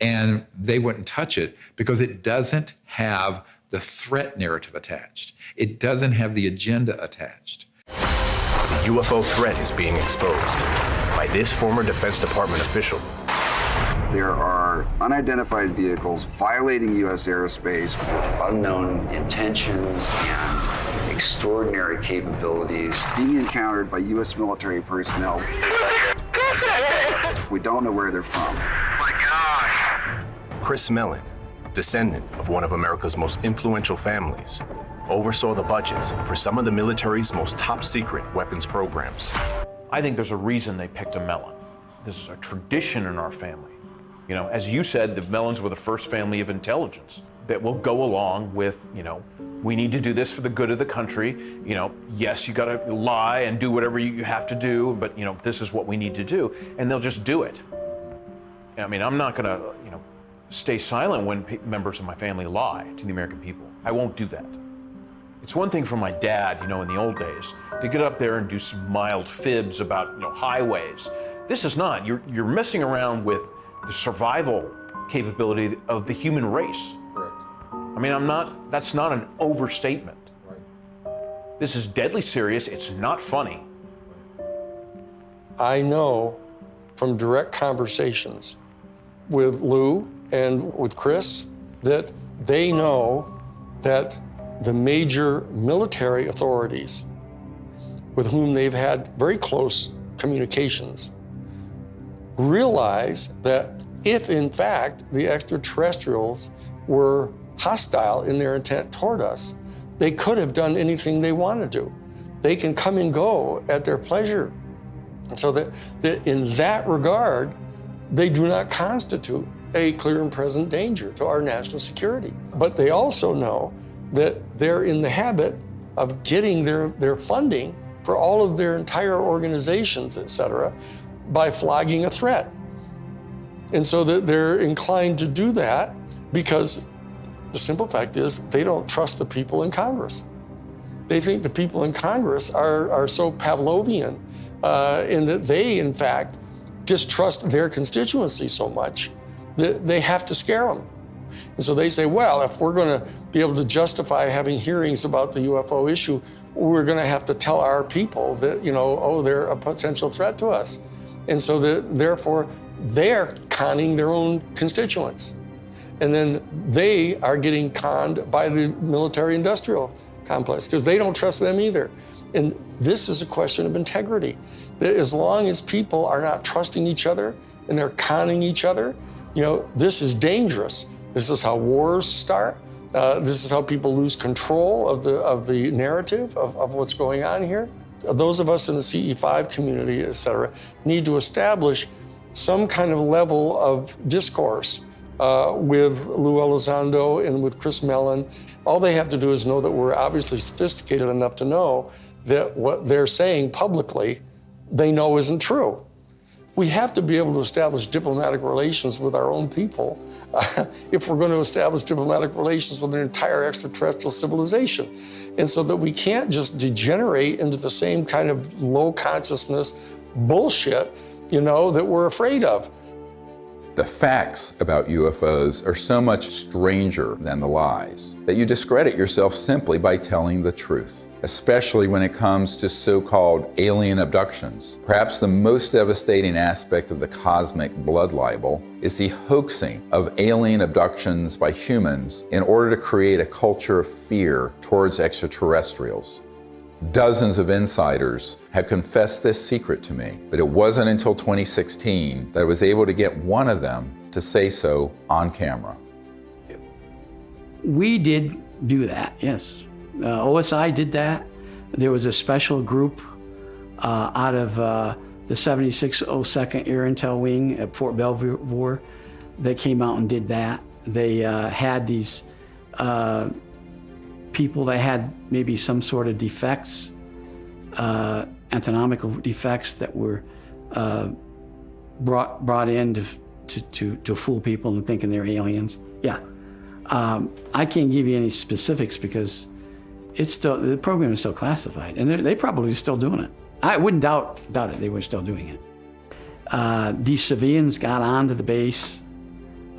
And they wouldn't touch it because it doesn't have the threat narrative attached. It doesn't have the agenda attached. The UFO threat is being exposed by this former Defense Department official. There are unidentified vehicles violating U.S. airspace with unknown intentions and extraordinary capabilities being encountered by U.S. military personnel. We don't know where they're from. My gosh! Chris Mellon, descendant of one of America's most influential families, oversaw the budgets for some of the military's most top-secret weapons programs. I think there's a reason they picked a Mellon. This is a tradition in our family. You know, as you said, the Mellons were the first family of intelligence that will go along with, you know, we need to do this for the good of the country. You know, yes, you got to lie and do whatever you have to do, but, you know, this is what we need to do. And they'll just do it. I mean, I'm not going to, you know, stay silent when members of my family lie to the American people. I won't do that. It's one thing for my dad, you know, in the old days, to get up there and do some mild fibs about, you know, highways. This is not. You're messing around with the survival capability of the human race. Correct. I mean, that's not an overstatement. Right. This is deadly serious. It's not funny. I know from direct conversations with Lou and with Chris that they know that the major military authorities with whom they've had very close communications realize that if in fact the extraterrestrials were hostile in their intent toward us, they could have done anything they want to do. They can come and go at their pleasure. And so that in that regard, they do not constitute a clear and present danger to our national security. But they also know that they're in the habit of getting their funding for all of their entire organizations, et cetera, by flogging a threat. And so that they're inclined to do that because the simple fact is they don't trust the people in Congress. They think the people in Congress are so Pavlovian in that they, in fact, distrust their constituency so much that they have to scare them. And so they say, well, if we're going to be able to justify having hearings about the UFO issue, we're going to have to tell our people that, you know, oh, they're a potential threat to us. And so therefore, they're conning their own constituents. And then they are getting conned by the military-industrial complex because they don't trust them either. And this is a question of integrity. That as long as people are not trusting each other and they're conning each other, you know, this is dangerous. This is how wars start. This is how people lose control of the narrative of what's going on here. those of us in the CE5 community, et cetera, need to establish some kind of level of discourse with Lou Elizondo and with Chris Mellon. All they have to do is know that we're obviously sophisticated enough to know that what they're saying publicly, they know isn't true. We have to be able to establish diplomatic relations with our own people if we're going to establish diplomatic relations with an entire extraterrestrial civilization. And so that we can't just degenerate into the same kind of low consciousness bullshit, that we're afraid of. The facts about UFOs are so much stranger than the lies that you discredit yourself simply by telling the truth, especially when it comes to so-called alien abductions. Perhaps the most devastating aspect of the cosmic blood libel is the hoaxing of alien abductions by humans in order to create a culture of fear towards extraterrestrials. Dozens of insiders have confessed this secret to me, but it wasn't until 2016 that I was able to get one of them to say so on camera. We did do that, yes. OSI did that. There was a special group out of the 7602nd Air Intel Wing at Fort Belvoir that came out and did that. They had these people that had maybe some sort of defects, anatomical defects that were brought in to fool people into thinking they're aliens. Yeah, I can't give you any specifics because the program is still classified, and they probably still doing it. I wouldn't doubt it. They were still doing it. These civilians got onto the base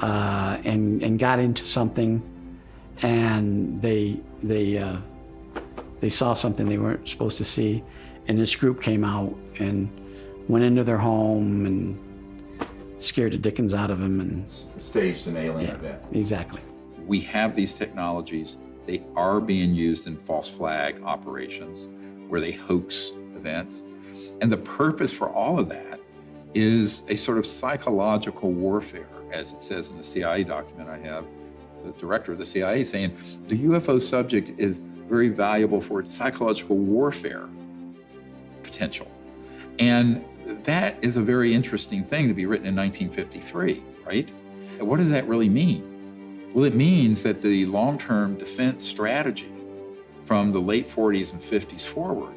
and got into something, and they saw something they weren't supposed to see, and this group came out and went into their home and scared the dickens out of them and staged an alien event. Exactly. We have these technologies. They are being used in false flag operations where they hoax events. And the purpose for all of that is a sort of psychological warfare, as it says in the CIA document I have. The director of the CIA saying the UFO subject is very valuable for its psychological warfare potential. And that is a very interesting thing to be written in 1953, right? And what does that really mean? Well, it means that the long-term defense strategy from the late 40s and 50s forward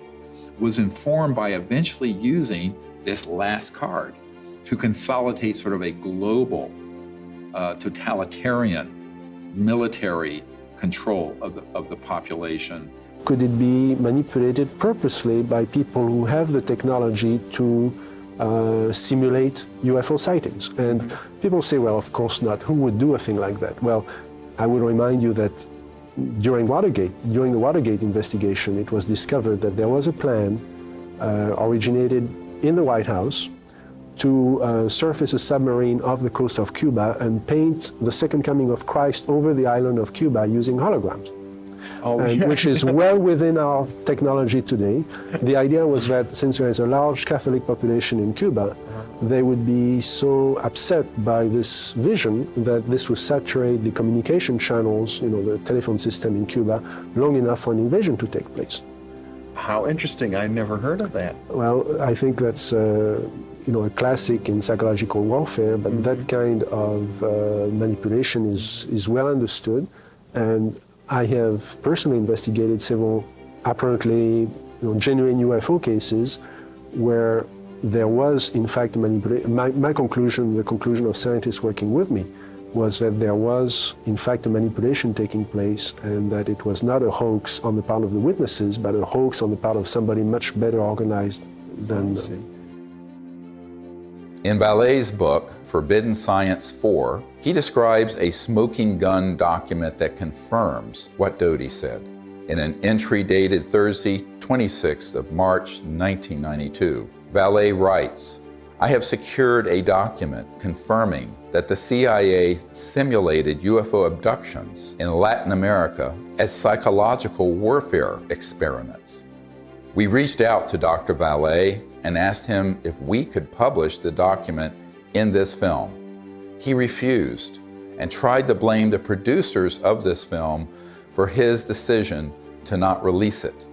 was informed by eventually using this last card to consolidate sort of a global totalitarian military control of the population. Could it be manipulated purposely by people who have the technology to simulate UFO sightings? And people say, well, of course not. Who would do a thing like that? Well, I would remind you that during the Watergate investigation, it was discovered that there was a plan originated in the White House to surface a submarine off the coast of Cuba and paint the second coming of Christ over the island of Cuba using holograms. Which is well within our technology today. The idea was that since there is a large Catholic population in Cuba, they would be so upset by this vision that this would saturate the communication channels, the telephone system in Cuba, long enough for an invasion to take place. How interesting. I never heard of that. Well, I think that's a classic in psychological warfare, but that kind of manipulation is well understood. And I have personally investigated several apparently genuine UFO cases where there was in fact manipulation. My conclusion, the conclusion of scientists working with me, was that there was in fact a manipulation taking place and that it was not a hoax on the part of the witnesses, but a hoax on the part of somebody much better organized than them. In Vallee's book, Forbidden Science 4, he describes a smoking gun document that confirms what Doty said. In an entry dated Thursday, 26th of March, 1992, Vallee writes, "I have secured a document confirming that the CIA simulated UFO abductions in Latin America as psychological warfare experiments. We reached out to Dr. Vallee and asked him if we could publish the document in this film. He refused and tried to blame the producers of this film for his decision to not release it.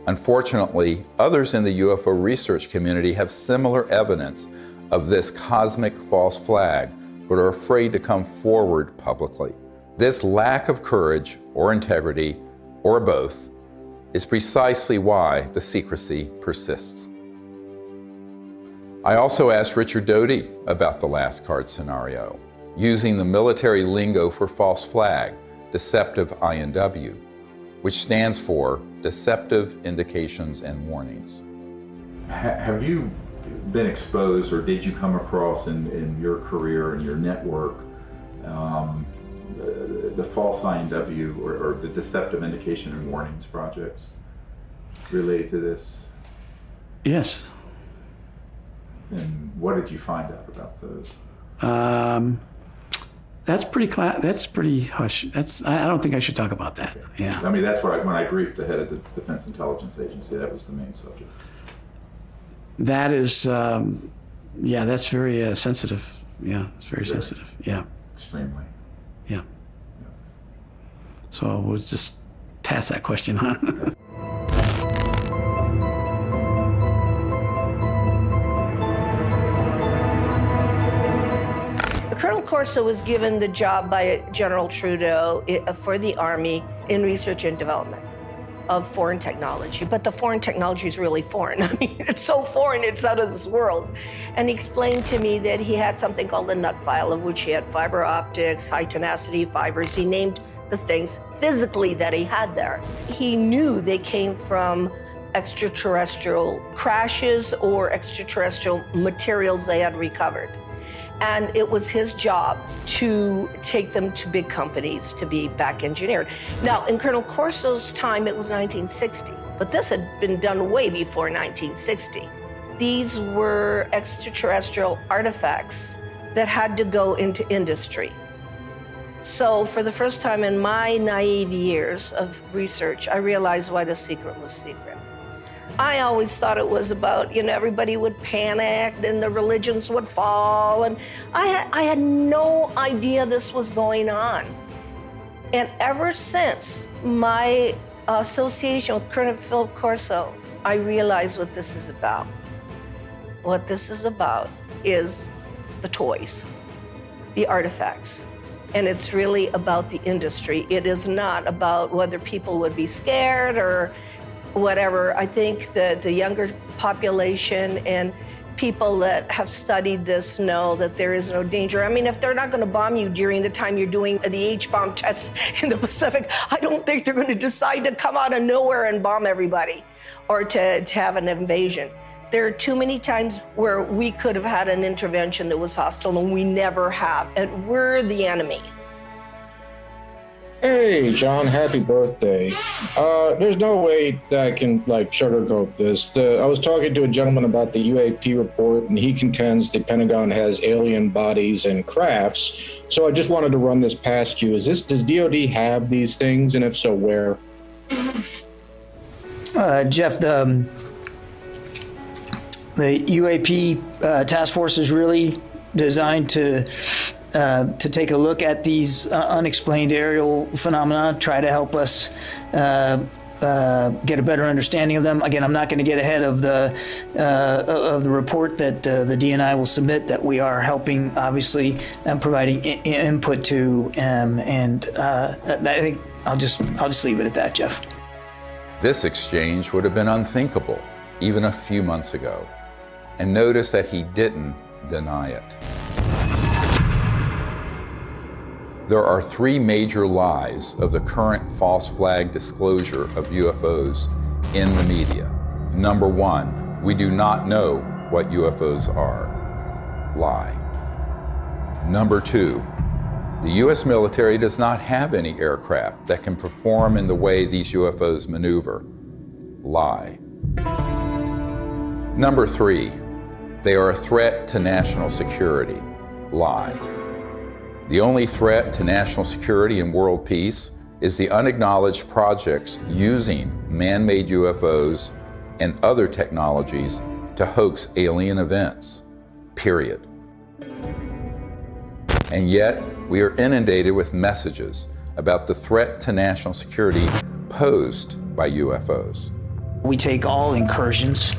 Unfortunately, others in the UFO research community have similar evidence of this cosmic false flag, but are afraid to come forward publicly. This lack of courage or integrity, or both, is precisely why the secrecy persists. I also asked Richard Doty about the last card scenario, using the military lingo for false flag, deceptive INW, which stands for Deceptive Indications and Warnings. Have you been exposed, or did you come across in your career and your network the false INW or the Deceptive Indication and Warnings projects related to this? Yes. And what did you find out about those? That's pretty hush. I don't think I should talk about that. Yeah. I mean, that's what when I briefed the head of the Defense Intelligence Agency, that was the main subject. That is, that's very sensitive. Yeah, it's very sensitive. Yeah. Extremely. Yeah. So we'll just pass that question on. Colonel Corso was given the job by General Trudeau for the Army in research and development of foreign technology. But the foreign technology is really foreign. I mean, it's so foreign, it's out of this world. And he explained to me that he had something called the nut file, of which he had fiber optics, high tenacity fibers. He named the things physically that he had there. He knew they came from extraterrestrial crashes or extraterrestrial materials they had recovered. And it was his job to take them to big companies to be back engineered. Now, in Colonel Corso's time, it was 1960, but this had been done way before 1960. These were extraterrestrial artifacts that had to go into industry. So for the first time in my naive years of research, I realized why the secret was secret. I always thought it was about, everybody would panic and the religions would fall. And I had no idea this was going on. And ever since my association with Colonel Philip Corso, I realized what this is about. What this is about is the toys, the artifacts. And it's really about the industry. It is not about whether people would be scared or whatever. I think that the younger population and people that have studied this know that there is no danger. I mean, if they're not going to bomb you during the time you're doing the H-bomb tests in the Pacific, I don't think they're going to decide to come out of nowhere and bomb everybody or to have an invasion. There are too many times where we could have had an intervention that was hostile, and we never have, and we're the enemy. Hey, John, happy birthday. There's no way that I can, sugarcoat this. I was talking to a gentleman about the UAP report, and he contends the Pentagon has alien bodies and crafts. So I just wanted to run this past you. Does DOD have these things, and if so, where? Jeff, the UAP task force is really designed to take a look at these unexplained aerial phenomena, try to help us get a better understanding of them. Again, I'm not going to get ahead of the report that the DNI will submit, that we are helping, obviously, and providing input to, and I think I'll just leave it at that, Jeff. This exchange would have been unthinkable even a few months ago. And notice that he didn't deny it. There are three major lies of the current false flag disclosure of UFOs in the media. Number one, we do not know what UFOs are. Lie. Number two, the U.S. military does not have any aircraft that can perform in the way these UFOs maneuver. Lie. Number three, they are a threat to national security. Lie. The only threat to national security and world peace is the unacknowledged projects using man-made UFOs and other technologies to hoax alien events, period. And yet, we are inundated with messages about the threat to national security posed by UFOs. We take all incursions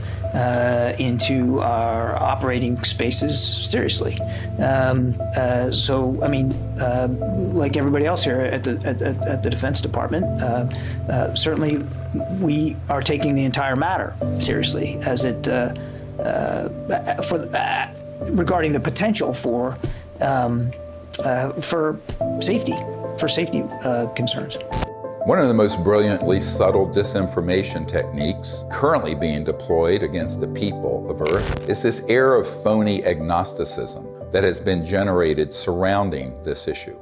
into our operating spaces seriously. So, I mean, like everybody else here at the Defense Department, certainly we are taking the entire matter seriously as it regarding the potential for safety concerns. One of the most brilliantly subtle disinformation techniques currently being deployed against the people of Earth is this air of phony agnosticism that has been generated surrounding this issue.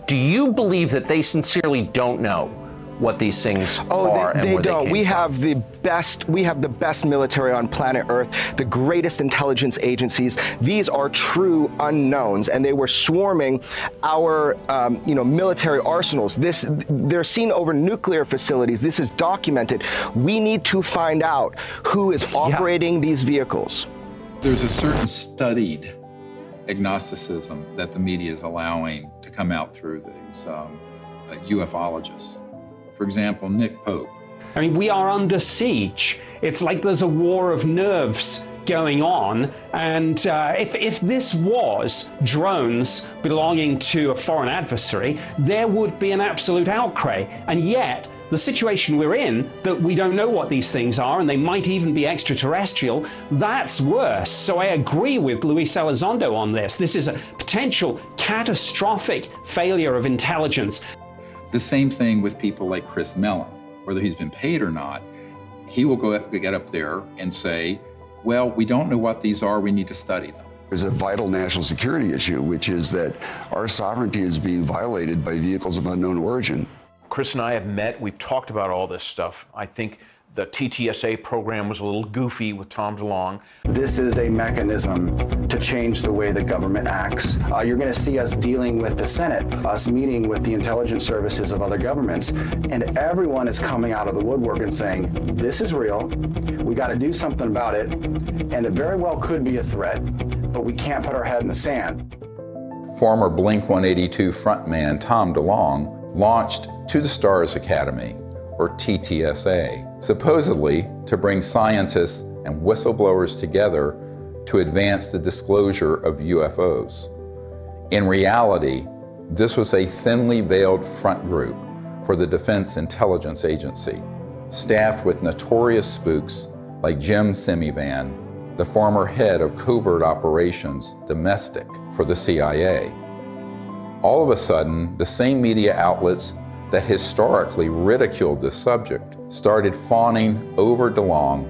Do you believe that they sincerely don't know what these things are and they where don't. they came We from? have the best military on planet Earth, the greatest intelligence agencies. These are true unknowns, and they were swarming our military arsenals. They're seen over nuclear facilities. This is documented. We need to find out who is operating these vehicles. There's a certain studied agnosticism that the media is allowing to come out through these ufologists. For example, Nick Pope. I mean, we are under siege. It's like there's a war of nerves going on. And if this was drones belonging to a foreign adversary, there would be an absolute outcry. And yet, the situation we're in, that we don't know what these things are, and they might even be extraterrestrial, that's worse. So I agree with Luis Elizondo on this. This is a potential catastrophic failure of intelligence. The same thing with people like Chris Mellon, whether he's been paid or not, he will get up there and say, well, we don't know what these are, we need to study them. There's a vital national security issue, which is that our sovereignty is being violated by vehicles of unknown origin. Chris and I have met, we've talked about all this stuff. I think the TTSA program was a little goofy with Tom DeLonge. This is a mechanism to change the way the government acts. You're going to see us dealing with the Senate, us meeting with the intelligence services of other governments, and everyone is coming out of the woodwork and saying, this is real, we got to do something about it, and it very well could be a threat, but we can't put our head in the sand. Former Blink-182 frontman Tom DeLonge launched To the Stars Academy, or TTSA, supposedly to bring scientists and whistleblowers together to advance the disclosure of UFOs. In reality, this was a thinly veiled front group for the Defense Intelligence Agency, staffed with notorious spooks like Jim Semivan, the former head of covert operations domestic for the CIA. All of a sudden, the same media outlets that historically ridiculed this subject started fawning over DeLonge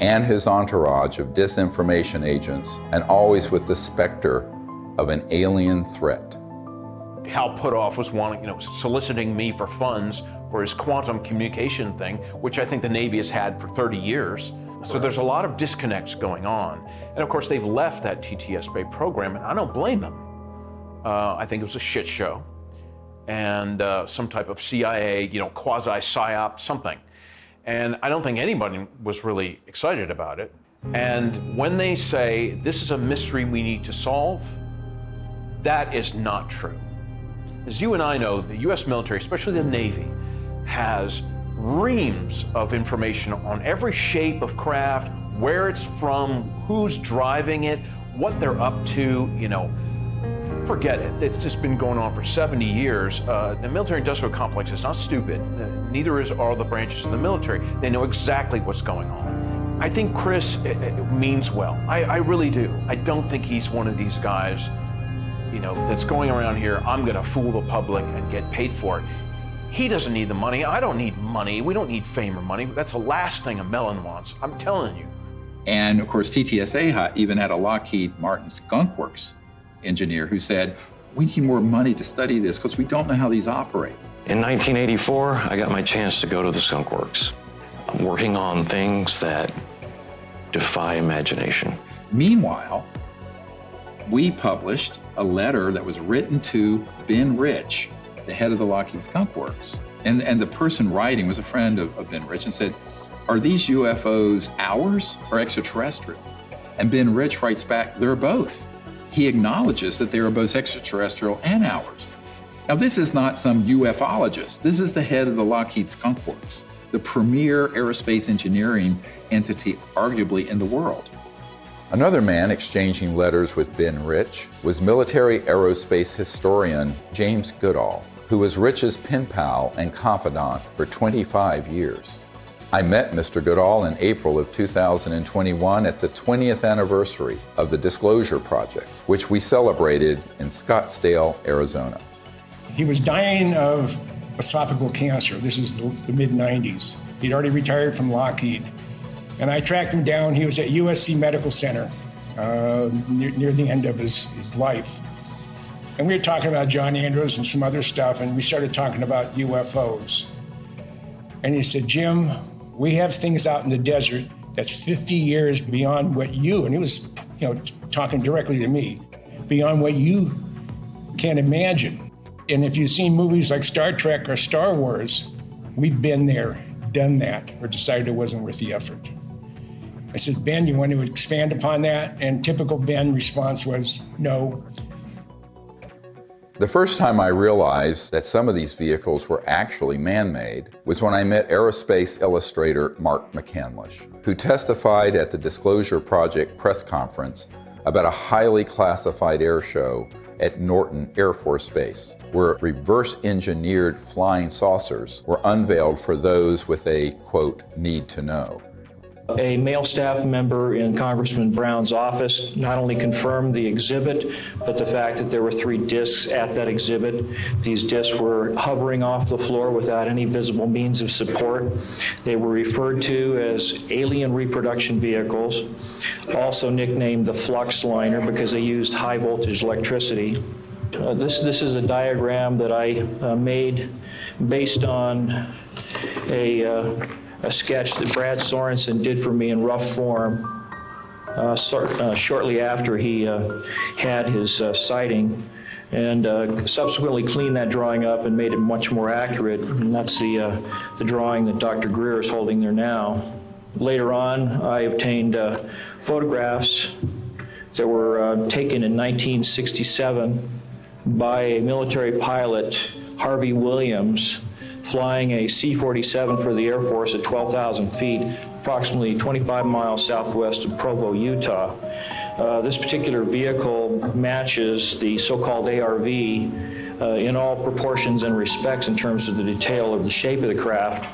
and his entourage of disinformation agents, and always with the specter of an alien threat. Hal Puthoff was soliciting me for funds for his quantum communication thing, which I think the Navy has had for 30 years. So there's a lot of disconnects going on. And of course, they've left that TTSA program, and I don't blame them. I think it was a shit show. And some type of CIA, quasi-psyop, something. And I don't think anybody was really excited about it. And when they say, this is a mystery we need to solve, that is not true. As you and I know, the US military, especially the Navy, has reams of information on every shape of craft, where it's from, who's driving it, what they're up to, Forget it. It's just been going on for 70 years. The military-industrial complex is not stupid. Neither are the branches of the military. They know exactly what's going on. I think Chris means well. I really do. I don't think he's one of these guys, that's going around here, I'm going to fool the public and get paid for it. He doesn't need the money. I don't need money. We don't need fame or money. That's the last thing a Mellon wants. I'm telling you. And of course, TTSA even had a Lockheed Martin Skunk Works engineer who said, we need more money to study this because we don't know how these operate. In 1984, I got my chance to go to the Skunk Works. I'm working on things that defy imagination. Meanwhile, we published a letter that was written to Ben Rich, the head of the Lockheed Skunk Works. And the person writing was a friend of Ben Rich and said, are these UFOs ours or extraterrestrial? And Ben Rich writes back, they're both. He acknowledges that they are both extraterrestrial and ours. Now, this is not some ufologist. This is the head of the Lockheed Skunk Works. the premier aerospace engineering entity, arguably, in the world. Another man exchanging letters with Ben Rich was military aerospace historian James Goodall, who was Rich's pen pal and confidant for 25 years. I met Mr. Goodall in April of 2021 at the 20th anniversary of the Disclosure Project, which we celebrated in Scottsdale, Arizona. He was dying of esophageal cancer. This is the mid-90s. He'd already retired from Lockheed. And I tracked him down. He was at USC Medical Center near the end of his life. And we were talking about John Andrews and some other stuff, and we started talking about UFOs. And he said, Jim, we have things out in the desert that's 50 years beyond what you, and he was talking directly to me, beyond what you can imagine. And if you've seen movies like Star Trek or Star Wars, we've been there, done that, or decided it wasn't worth the effort. I said, Ben, you want to expand upon that? And typical Ben response was, no. The first time I realized that some of these vehicles were actually man-made was when I met aerospace illustrator Mark McCandlish, who testified at the Disclosure Project press conference about a highly classified air show at Norton Air Force Base, where reverse-engineered flying saucers were unveiled for those with a, quote, need to know. A male staff member in Congressman Brown's office not only confirmed the exhibit, but the fact that there were 3 discs at that exhibit. These discs were hovering off the floor without any visible means of support. They were referred to as alien reproduction vehicles, also nicknamed the flux liner because they used high voltage electricity. This is a diagram that I made based on a sketch that Brad Sorensen did for me in rough form shortly after he had his sighting, and subsequently cleaned that drawing up and made it much more accurate. And that's the drawing that Dr. Greer is holding there now. Later on, I obtained photographs that were taken in 1967 by a military pilot, Harvey Williams, flying a C-47 for the Air Force at 12,000 feet, approximately 25 miles southwest of Provo, Utah. This particular vehicle matches the so-called ARV in all proportions and respects in terms of the detail of the shape of the craft.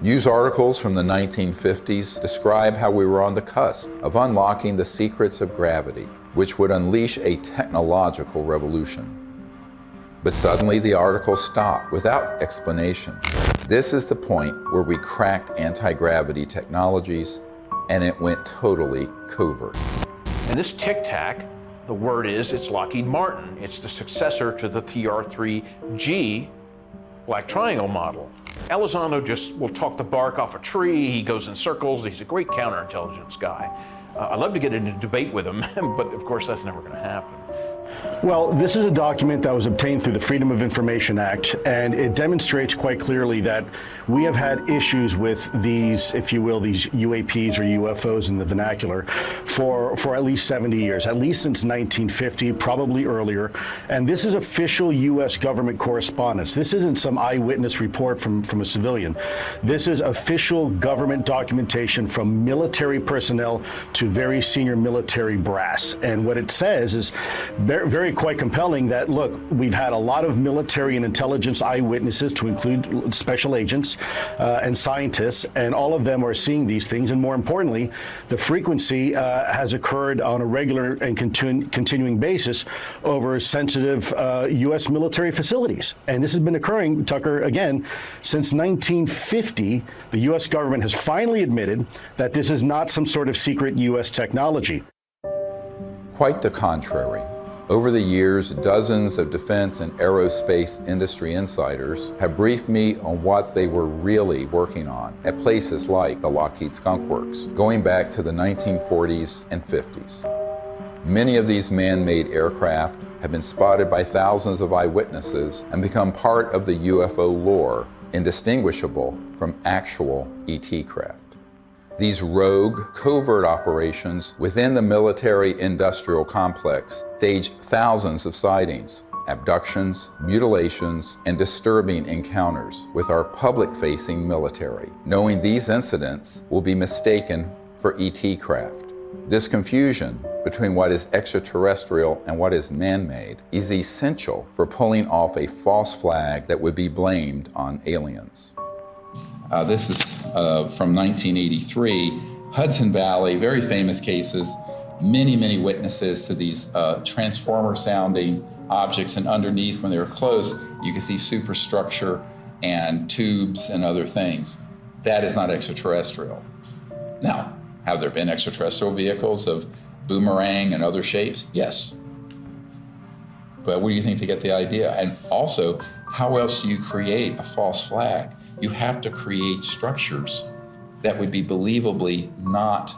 News articles from the 1950s describe how we were on the cusp of unlocking the secrets of gravity, which would unleash a technological revolution. But suddenly the article stopped without explanation. This is the point where we cracked anti-gravity technologies, and it went totally covert. And this Tic Tac, the word is, it's Lockheed Martin. It's the successor to the TR-3G Black Triangle model. Elizondo just will talk the bark off a tree. He goes in circles. He's a great counterintelligence guy. I'd love to get into a debate with him, but of course that's never going to happen. Well, this is a document that was obtained through the Freedom of Information Act, and it demonstrates quite clearly that we have had issues with these, if you will, these UAPs or UFOs in the vernacular for at least 70 years, at least since 1950, probably earlier. And this is official U.S. government correspondence. This isn't some eyewitness report from a civilian. This is official government documentation from military personnel to very senior military brass. And what it says is very quite compelling that, look, we've had a lot of military and intelligence eyewitnesses, to include special agents and scientists, and all of them are seeing these things. And more importantly, the frequency has occurred on a regular and continuing basis over sensitive U.S. military facilities. And this has been occurring, Tucker, again, since 1950. The U.S. government has finally admitted that this is not some sort of secret U.S. technology. Quite the contrary. Over the years, dozens of defense and aerospace industry insiders have briefed me on what they were really working on at places like the Lockheed Skunk Works, going back to the 1940s and 50s. Many of these man-made aircraft have been spotted by thousands of eyewitnesses and become part of the UFO lore, indistinguishable from actual ET craft. These rogue, covert operations within the military-industrial complex stage thousands of sightings, abductions, mutilations, and disturbing encounters with our public-facing military, knowing these incidents will be mistaken for ET craft. This confusion between what is extraterrestrial and what is man-made is essential for pulling off a false flag that would be blamed on aliens. This is from 1983, Hudson Valley, very famous cases, many witnesses to these transformer-sounding objects, and underneath, when they were close, you can see superstructure and tubes and other things. That is not extraterrestrial. Now, have there been extraterrestrial vehicles of boomerang and other shapes? Yes. But where do you think they get the idea? And also, how else do you create a false flag? You have to create structures that would be believably not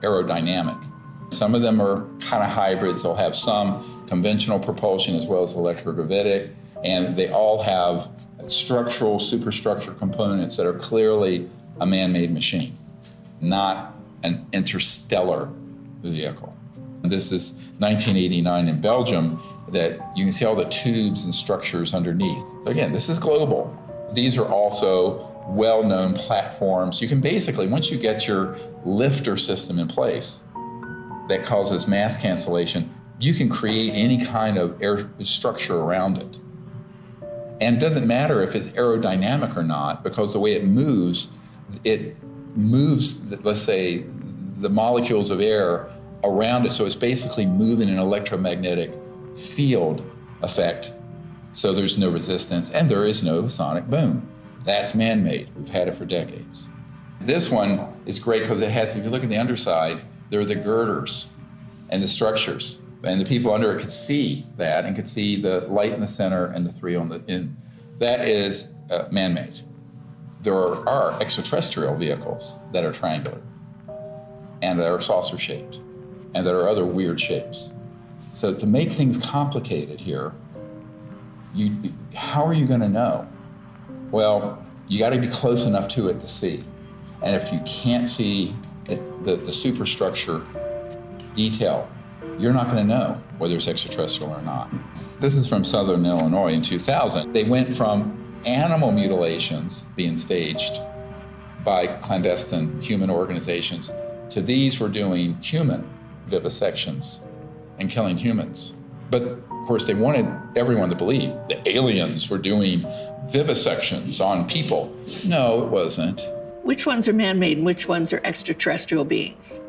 aerodynamic. Some of them are kind of hybrids. They'll have some conventional propulsion as well as electrogravitic, and they all have structural, superstructure components that are clearly a man-made machine, not an interstellar vehicle. This is 1989 in Belgium, that you can see all the tubes and structures underneath. Again, this is global. These are also well-known platforms. You can basically, once you get your lifter system in place that causes mass cancellation, you can create any kind of air structure around it. And it doesn't matter if it's aerodynamic or not, because the way it moves, let's say, the molecules of air around it. So it's basically moving an electromagnetic field effect. So there's no resistance and there is no sonic boom. That's man-made. We've had it for decades. This one is great because it has, if you look at the underside, there are the girders and the structures. And the people under it could see that and could see the light in the center and the three on the end. That is man-made. There are extraterrestrial vehicles that are triangular and that are saucer-shaped and that are other weird shapes. So to make things complicated here, how are you going to know? Well, you got to be close enough to it to see. And if you can't see the superstructure detail, you're not going to know whether it's extraterrestrial or not. This is from Southern Illinois in 2000. They went from animal mutilations being staged by clandestine human organizations to these were doing human vivisections and killing humans. But of course, they wanted everyone to believe that aliens were doing vivisections on people. No, it wasn't. Which ones are man-made and which ones are extraterrestrial beings?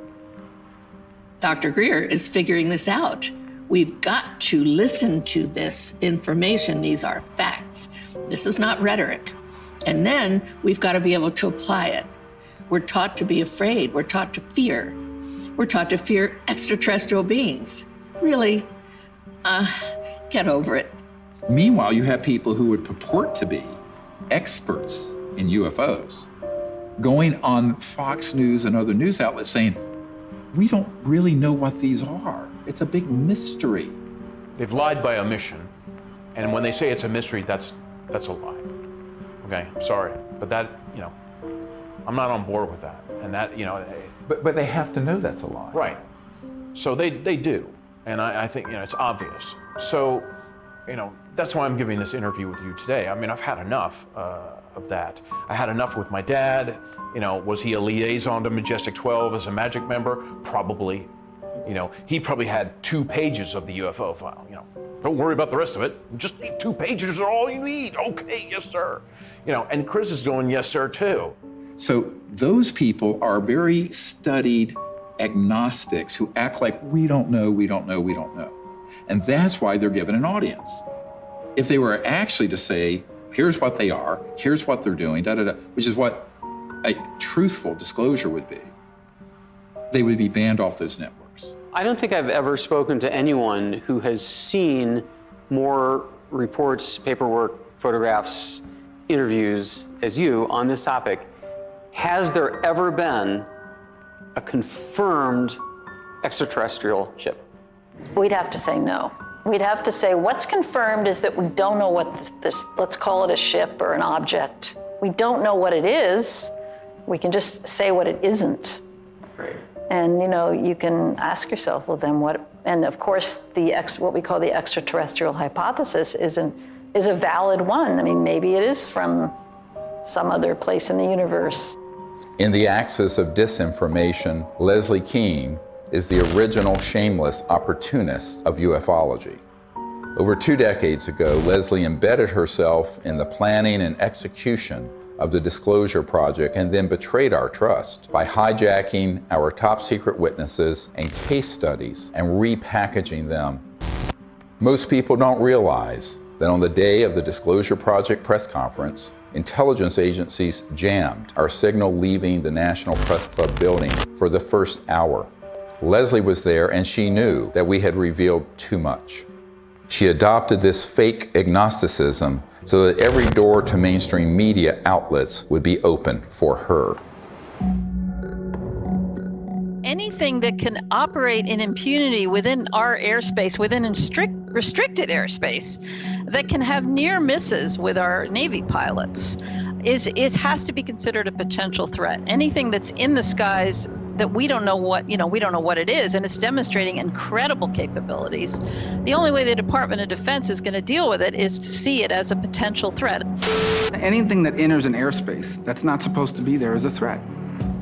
Dr. Greer is figuring this out. We've got to listen to this information. These are facts. This is not rhetoric. And then we've got to be able to apply it. We're taught to be afraid. We're taught to fear. We're taught to fear extraterrestrial beings. Really? Get over it. Meanwhile, you have people who would purport to be experts in UFOs going on Fox News and other news outlets saying, we don't really know what these are. It's a big mystery. They've lied by omission. And when they say it's a mystery, that's a lie. Okay, I'm sorry. But that, I'm not on board with that. And that, But they have to know that's a lie. Right. So they do. And I think, it's obvious. So, that's why I'm giving this interview with you today. I mean, I've had enough of that. I had enough with my dad. Was he a liaison to Majestic 12 as a magic member? Probably. He probably had 2 pages of the UFO file. Don't worry about the rest of it. Just 2 pages are all you need. Okay, yes, sir. And Chris is going, yes, sir, too. So those people are very studied agnostics who act like we don't know. And that's why they're given an audience. If they were actually to say, here's what they are, here's what they're doing, which is what a truthful disclosure would be, they would be banned off those networks. I don't think I've ever spoken to anyone who has seen more reports, paperwork, photographs, interviews as you on this topic. Has there ever been a confirmed extraterrestrial ship? We'd have to say no. We'd have to say what's confirmed is that we don't know what this, let's call it a ship or an object. We don't know what it is. We can just say what it isn't. Right. And you can ask yourself, well then what And of course, what we call the extraterrestrial hypothesis is a valid one. I mean, maybe it is from some other place in the universe. In the axis of disinformation, Leslie Kean is the original shameless opportunist of ufology. Over 2 decades ago, Leslie embedded herself in the planning and execution of the Disclosure Project and then betrayed our trust by hijacking our top secret witnesses and case studies and repackaging them. Most people don't realize that on the day of the Disclosure Project press conference, intelligence agencies jammed our signal leaving the National Press Club building for the first hour. Leslie was there and she knew that we had revealed too much. She adopted this fake agnosticism so that every door to mainstream media outlets would be open for her. Anything that can operate in impunity within our airspace, within restricted airspace, that can have near misses with our Navy pilots, has to be considered a potential threat. Anything that's in the skies that we don't know what it is, and it's demonstrating incredible capabilities. The only way the Department of Defense is going to deal with it is to see it as a potential threat. Anything that enters an airspace that's not supposed to be there is a threat.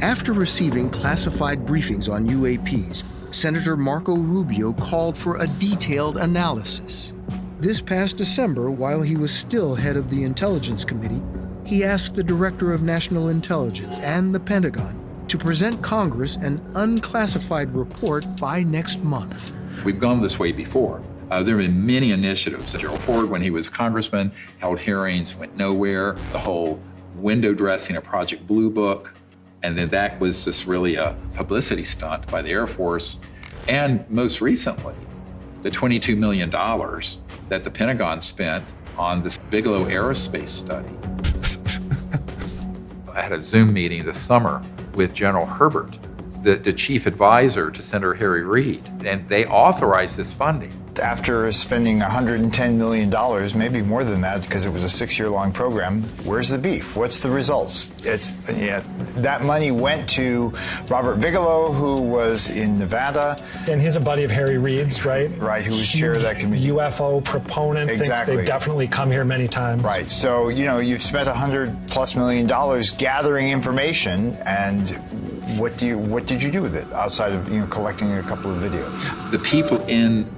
After receiving classified briefings on UAPs, Senator Marco Rubio called for a detailed analysis. This past December, while he was still head of the Intelligence Committee, he asked the Director of National Intelligence and the Pentagon to present Congress an unclassified report by next month. We've gone this way before. There have been many initiatives. Gerald Ford, when he was congressman, held hearings, went nowhere. The whole window dressing of Project Blue Book, and then that was just really a publicity stunt by the Air Force. And most recently, the $22 million that the Pentagon spent on this Bigelow aerospace study. I had a Zoom meeting this summer with General Herbert, the chief advisor to Senator Harry Reid, and they authorized this funding. After spending $110 million, maybe more than that, because it was a 6-year-long program, where's the beef? What's the results? That money went to Robert Bigelow, who was in Nevada. And he's a buddy of Harry Reid's, right? Right, who was chair of that committee. UFO proponent, exactly. Thinks they've definitely come here many times. Right, so, you've spent $100+ million gathering information, and what did you do with it, outside of, collecting a couple of videos? The people in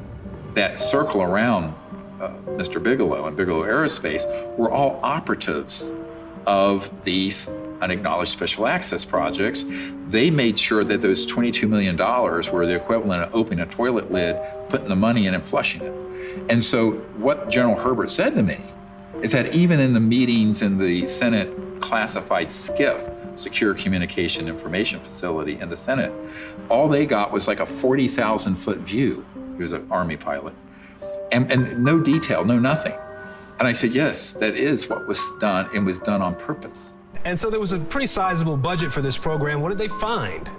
that circle around Mr. Bigelow and Bigelow Aerospace were all operatives of these unacknowledged special access projects. They made sure that those $22 million were the equivalent of opening a toilet lid, putting the money in and flushing it. And so what General Herbert said to me is that even in the meetings in the Senate classified SCIF, Secure Communication Information Facility in the Senate, all they got was like a 40,000-foot view. He was an Army pilot. And no detail, no nothing. And I said, yes, that is what was done, and was done on purpose. And so there was a pretty sizable budget for this program. What did they find?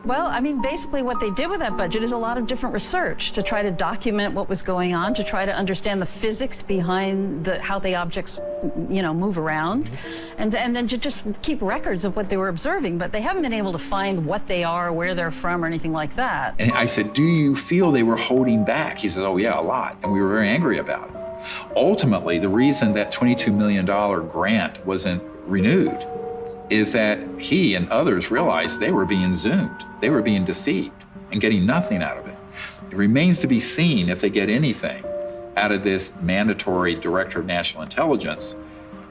Well, I mean, basically what they did with that budget is a lot of different research to try to document what was going on, to try to understand the physics behind how the objects, move around, and then to just keep records of what they were observing. But they haven't been able to find what they are, where they're from, or anything like that. And I said, do you feel they were holding back? He says, oh yeah, a lot. And we were very angry about it. Ultimately, the reason that $22 million grant wasn't renewed is that he and others realized they were being zoomed. They were being deceived and getting nothing out of it. It remains to be seen if they get anything out of this mandatory Director of National Intelligence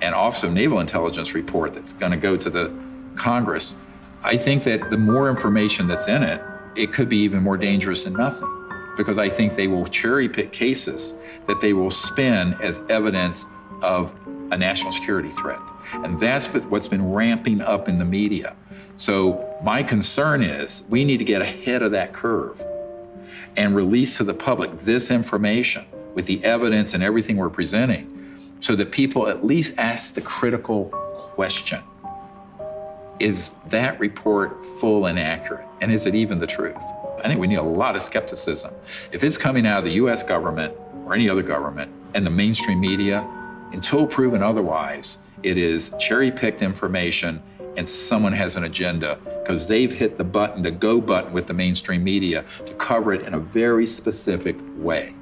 and Office of Naval Intelligence report that's going to go to the Congress. I think that the more information that's in it, it could be even more dangerous than nothing, because I think they will cherry pick cases that they will spin as evidence of a national security threat. And that's what's been ramping up in the media. So my concern is we need to get ahead of that curve and release to the public this information with the evidence and everything we're presenting, so that people at least ask the critical question. Is that report full and accurate? And is it even the truth? I think we need a lot of skepticism. If it's coming out of the US government or any other government and the mainstream media, until proven otherwise, it is cherry-picked information and someone has an agenda because they've hit the button, the go button with the mainstream media to cover it in a very specific way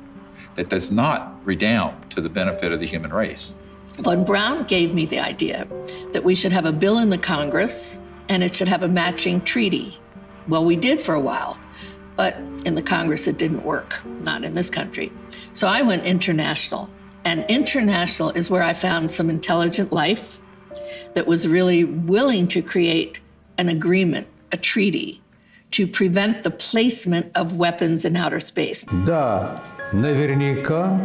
that does not redound to the benefit of the human race. Von Braun gave me the idea that we should have a bill in the Congress and it should have a matching treaty. Well, we did for a while, but in the Congress it didn't work, not in this country. So I went international, and international is where I found some intelligent life that was really willing to create an agreement, a treaty, to prevent the placement of weapons in outer space. Да, наверняка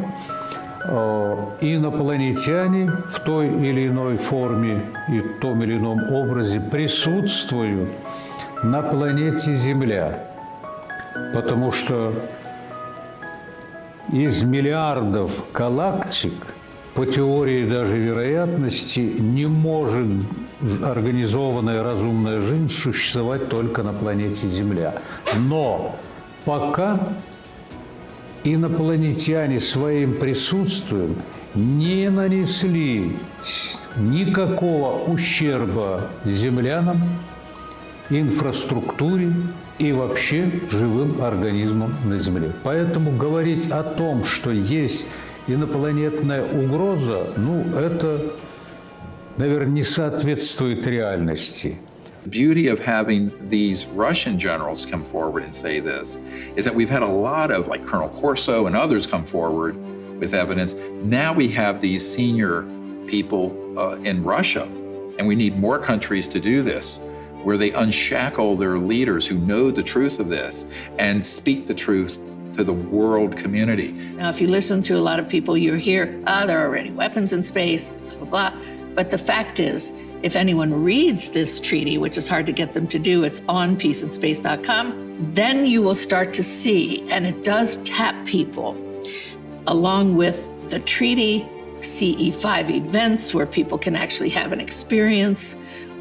инопланетяне в той или иной форме и в том или ином образе присутствуют на планете Земля, потому что из миллиардов галактик по теории даже вероятности не может организованная разумная жизнь существовать только на планете Земля. Но пока инопланетяне своим присутствием не нанесли никакого ущерба землянам, инфраструктуре и вообще живым организмам на Земле. Поэтому говорить о том, что есть инопланетная угроза, это, наверное, не соответствует реальности. The beauty of having these Russian generals come forward and say this is that we've had a lot of, like Colonel Corso and others come forward with evidence. Now we have these senior people in Russia, and we need more countries to do this, where they unshackle their leaders who know the truth of this and speak the truth to the world community. Now, if you listen to a lot of people, you hear, there are already weapons in space, blah, blah, blah. But the fact is, if anyone reads this treaty, which is hard to get them to do, it's on peaceandspace.com, then you will start to see, and it does tap people, along with the treaty, CE5 events where people can actually have an experience.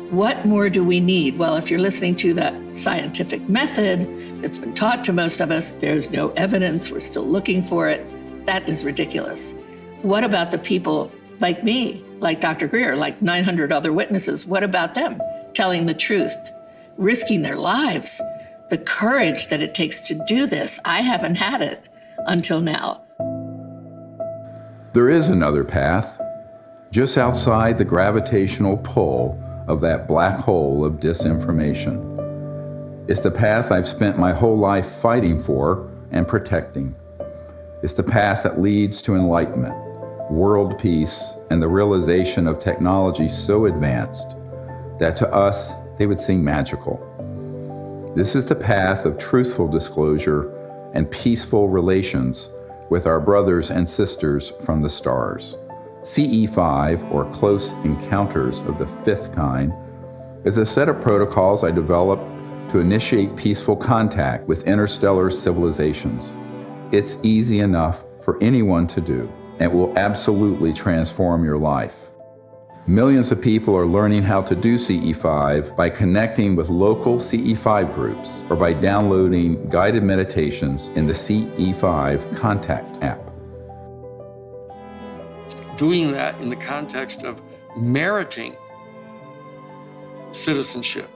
What more do we need? Well, if you're listening to the scientific method that's been taught to most of us, there's no evidence, we're still looking for it. That is ridiculous. What about the people like me, like Dr. Greer, like 900 other witnesses? What about them telling the truth, risking their lives? The courage that it takes to do this, I haven't had it until now. There is another path, just outside the gravitational pull of that black hole of disinformation. It's the path I've spent my whole life fighting for and protecting. It's the path that leads to enlightenment, world peace, and the realization of technology so advanced that to us, they would seem magical. This is the path of truthful disclosure and peaceful relations with our brothers and sisters from the stars. CE5, or Close Encounters of the Fifth Kind, is a set of protocols I developed to initiate peaceful contact with interstellar civilizations. It's easy enough for anyone to do, and will absolutely transform your life. Millions of people are learning how to do CE5 by connecting with local CE5 groups or by downloading guided meditations in the CE5 Contact app. Doing that in the context of meriting citizenship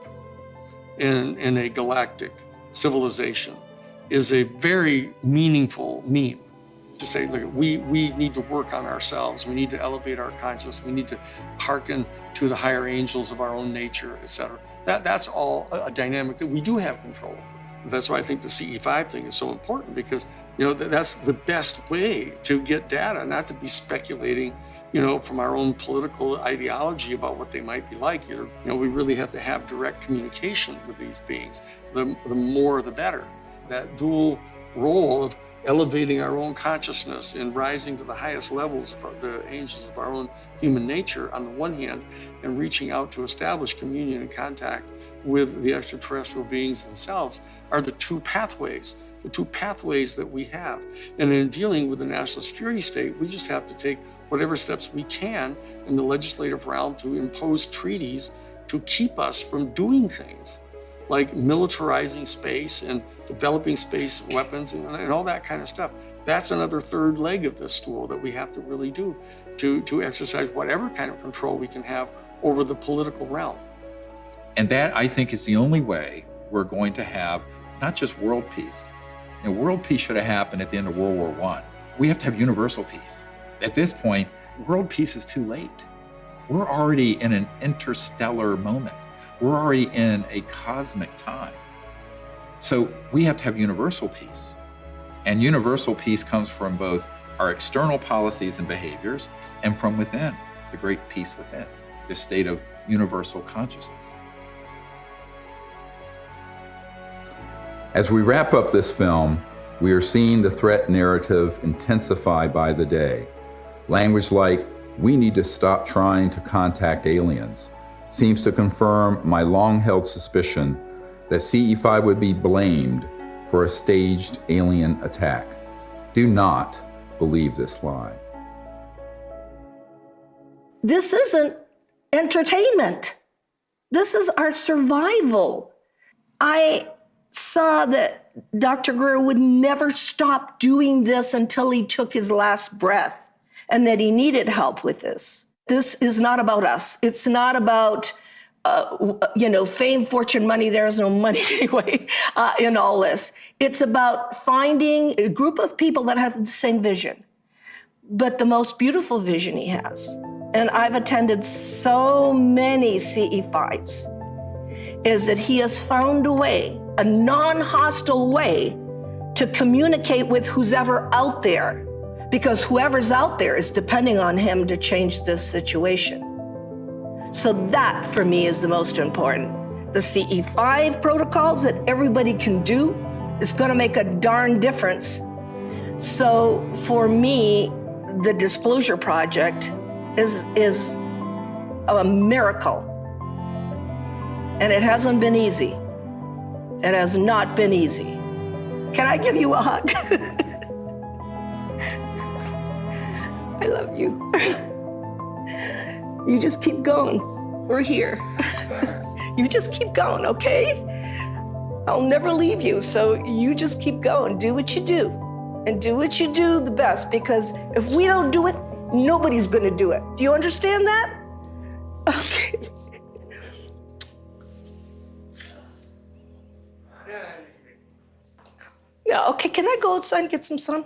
in a galactic civilization is a very meaningful meme. To say, look, we need to work on ourselves. We need to elevate our consciousness. We need to hearken to the higher angels of our own nature, etc. That's all a dynamic that we do have control over. That's why I think the CE5 thing is so important, because that's the best way to get data, not to be speculating, from our own political ideology about what they might be like. We really have to have direct communication with these beings. The more, the better. That dual role of elevating our own consciousness and rising to the highest levels of the angels of our own human nature on the one hand, and reaching out to establish communion and contact with the extraterrestrial beings themselves are the two pathways that we have. And in dealing with the national security state, we just have to take whatever steps we can in the legislative realm to impose treaties to keep us from doing things like militarizing space and developing space weapons and all that kind of stuff. That's another third leg of this stool that we have to really do to exercise whatever kind of control we can have over the political realm. And that, I think, is the only way we're going to have not just world peace. World peace should have happened at the end of World War I. We have to have universal peace. At this point, world peace is too late. We're already in an interstellar moment. We're already in a cosmic time. So we have to have universal peace. And universal peace comes from both our external policies and behaviors and from within, the great peace within, the state of universal consciousness. As we wrap up this film, we are seeing the threat narrative intensify by the day. Language like, "We need to stop trying to contact aliens," seems to confirm my long-held suspicion that CE5 would be blamed for a staged alien attack. Do not believe this lie. This isn't entertainment. This is our survival. I saw that Dr. Greer would never stop doing this until he took his last breath, and that he needed help with this. This is not about us. It's not about, fame, fortune, money. There's no money anyway in all this. It's about finding a group of people that have the same vision, but the most beautiful vision he has. And I've attended so many CE5s, is that he has found a way, a non-hostile way, to communicate with who's ever out there, because whoever's out there is depending on him to change this situation. So that, for me, is the most important. The CE5 protocols that everybody can do is going to make a darn difference. So for me, the Disclosure Project is a miracle. And it hasn't been easy. It has not been easy. Can I give you a hug? I love you. You just keep going. We're here. You just keep going, okay? I'll never leave you, so you just keep going. Do what you do. And do what you do the best, because if we don't do it, nobody's gonna do it. Do you understand that? Okay. Yeah, okay, can I go outside and get some sun?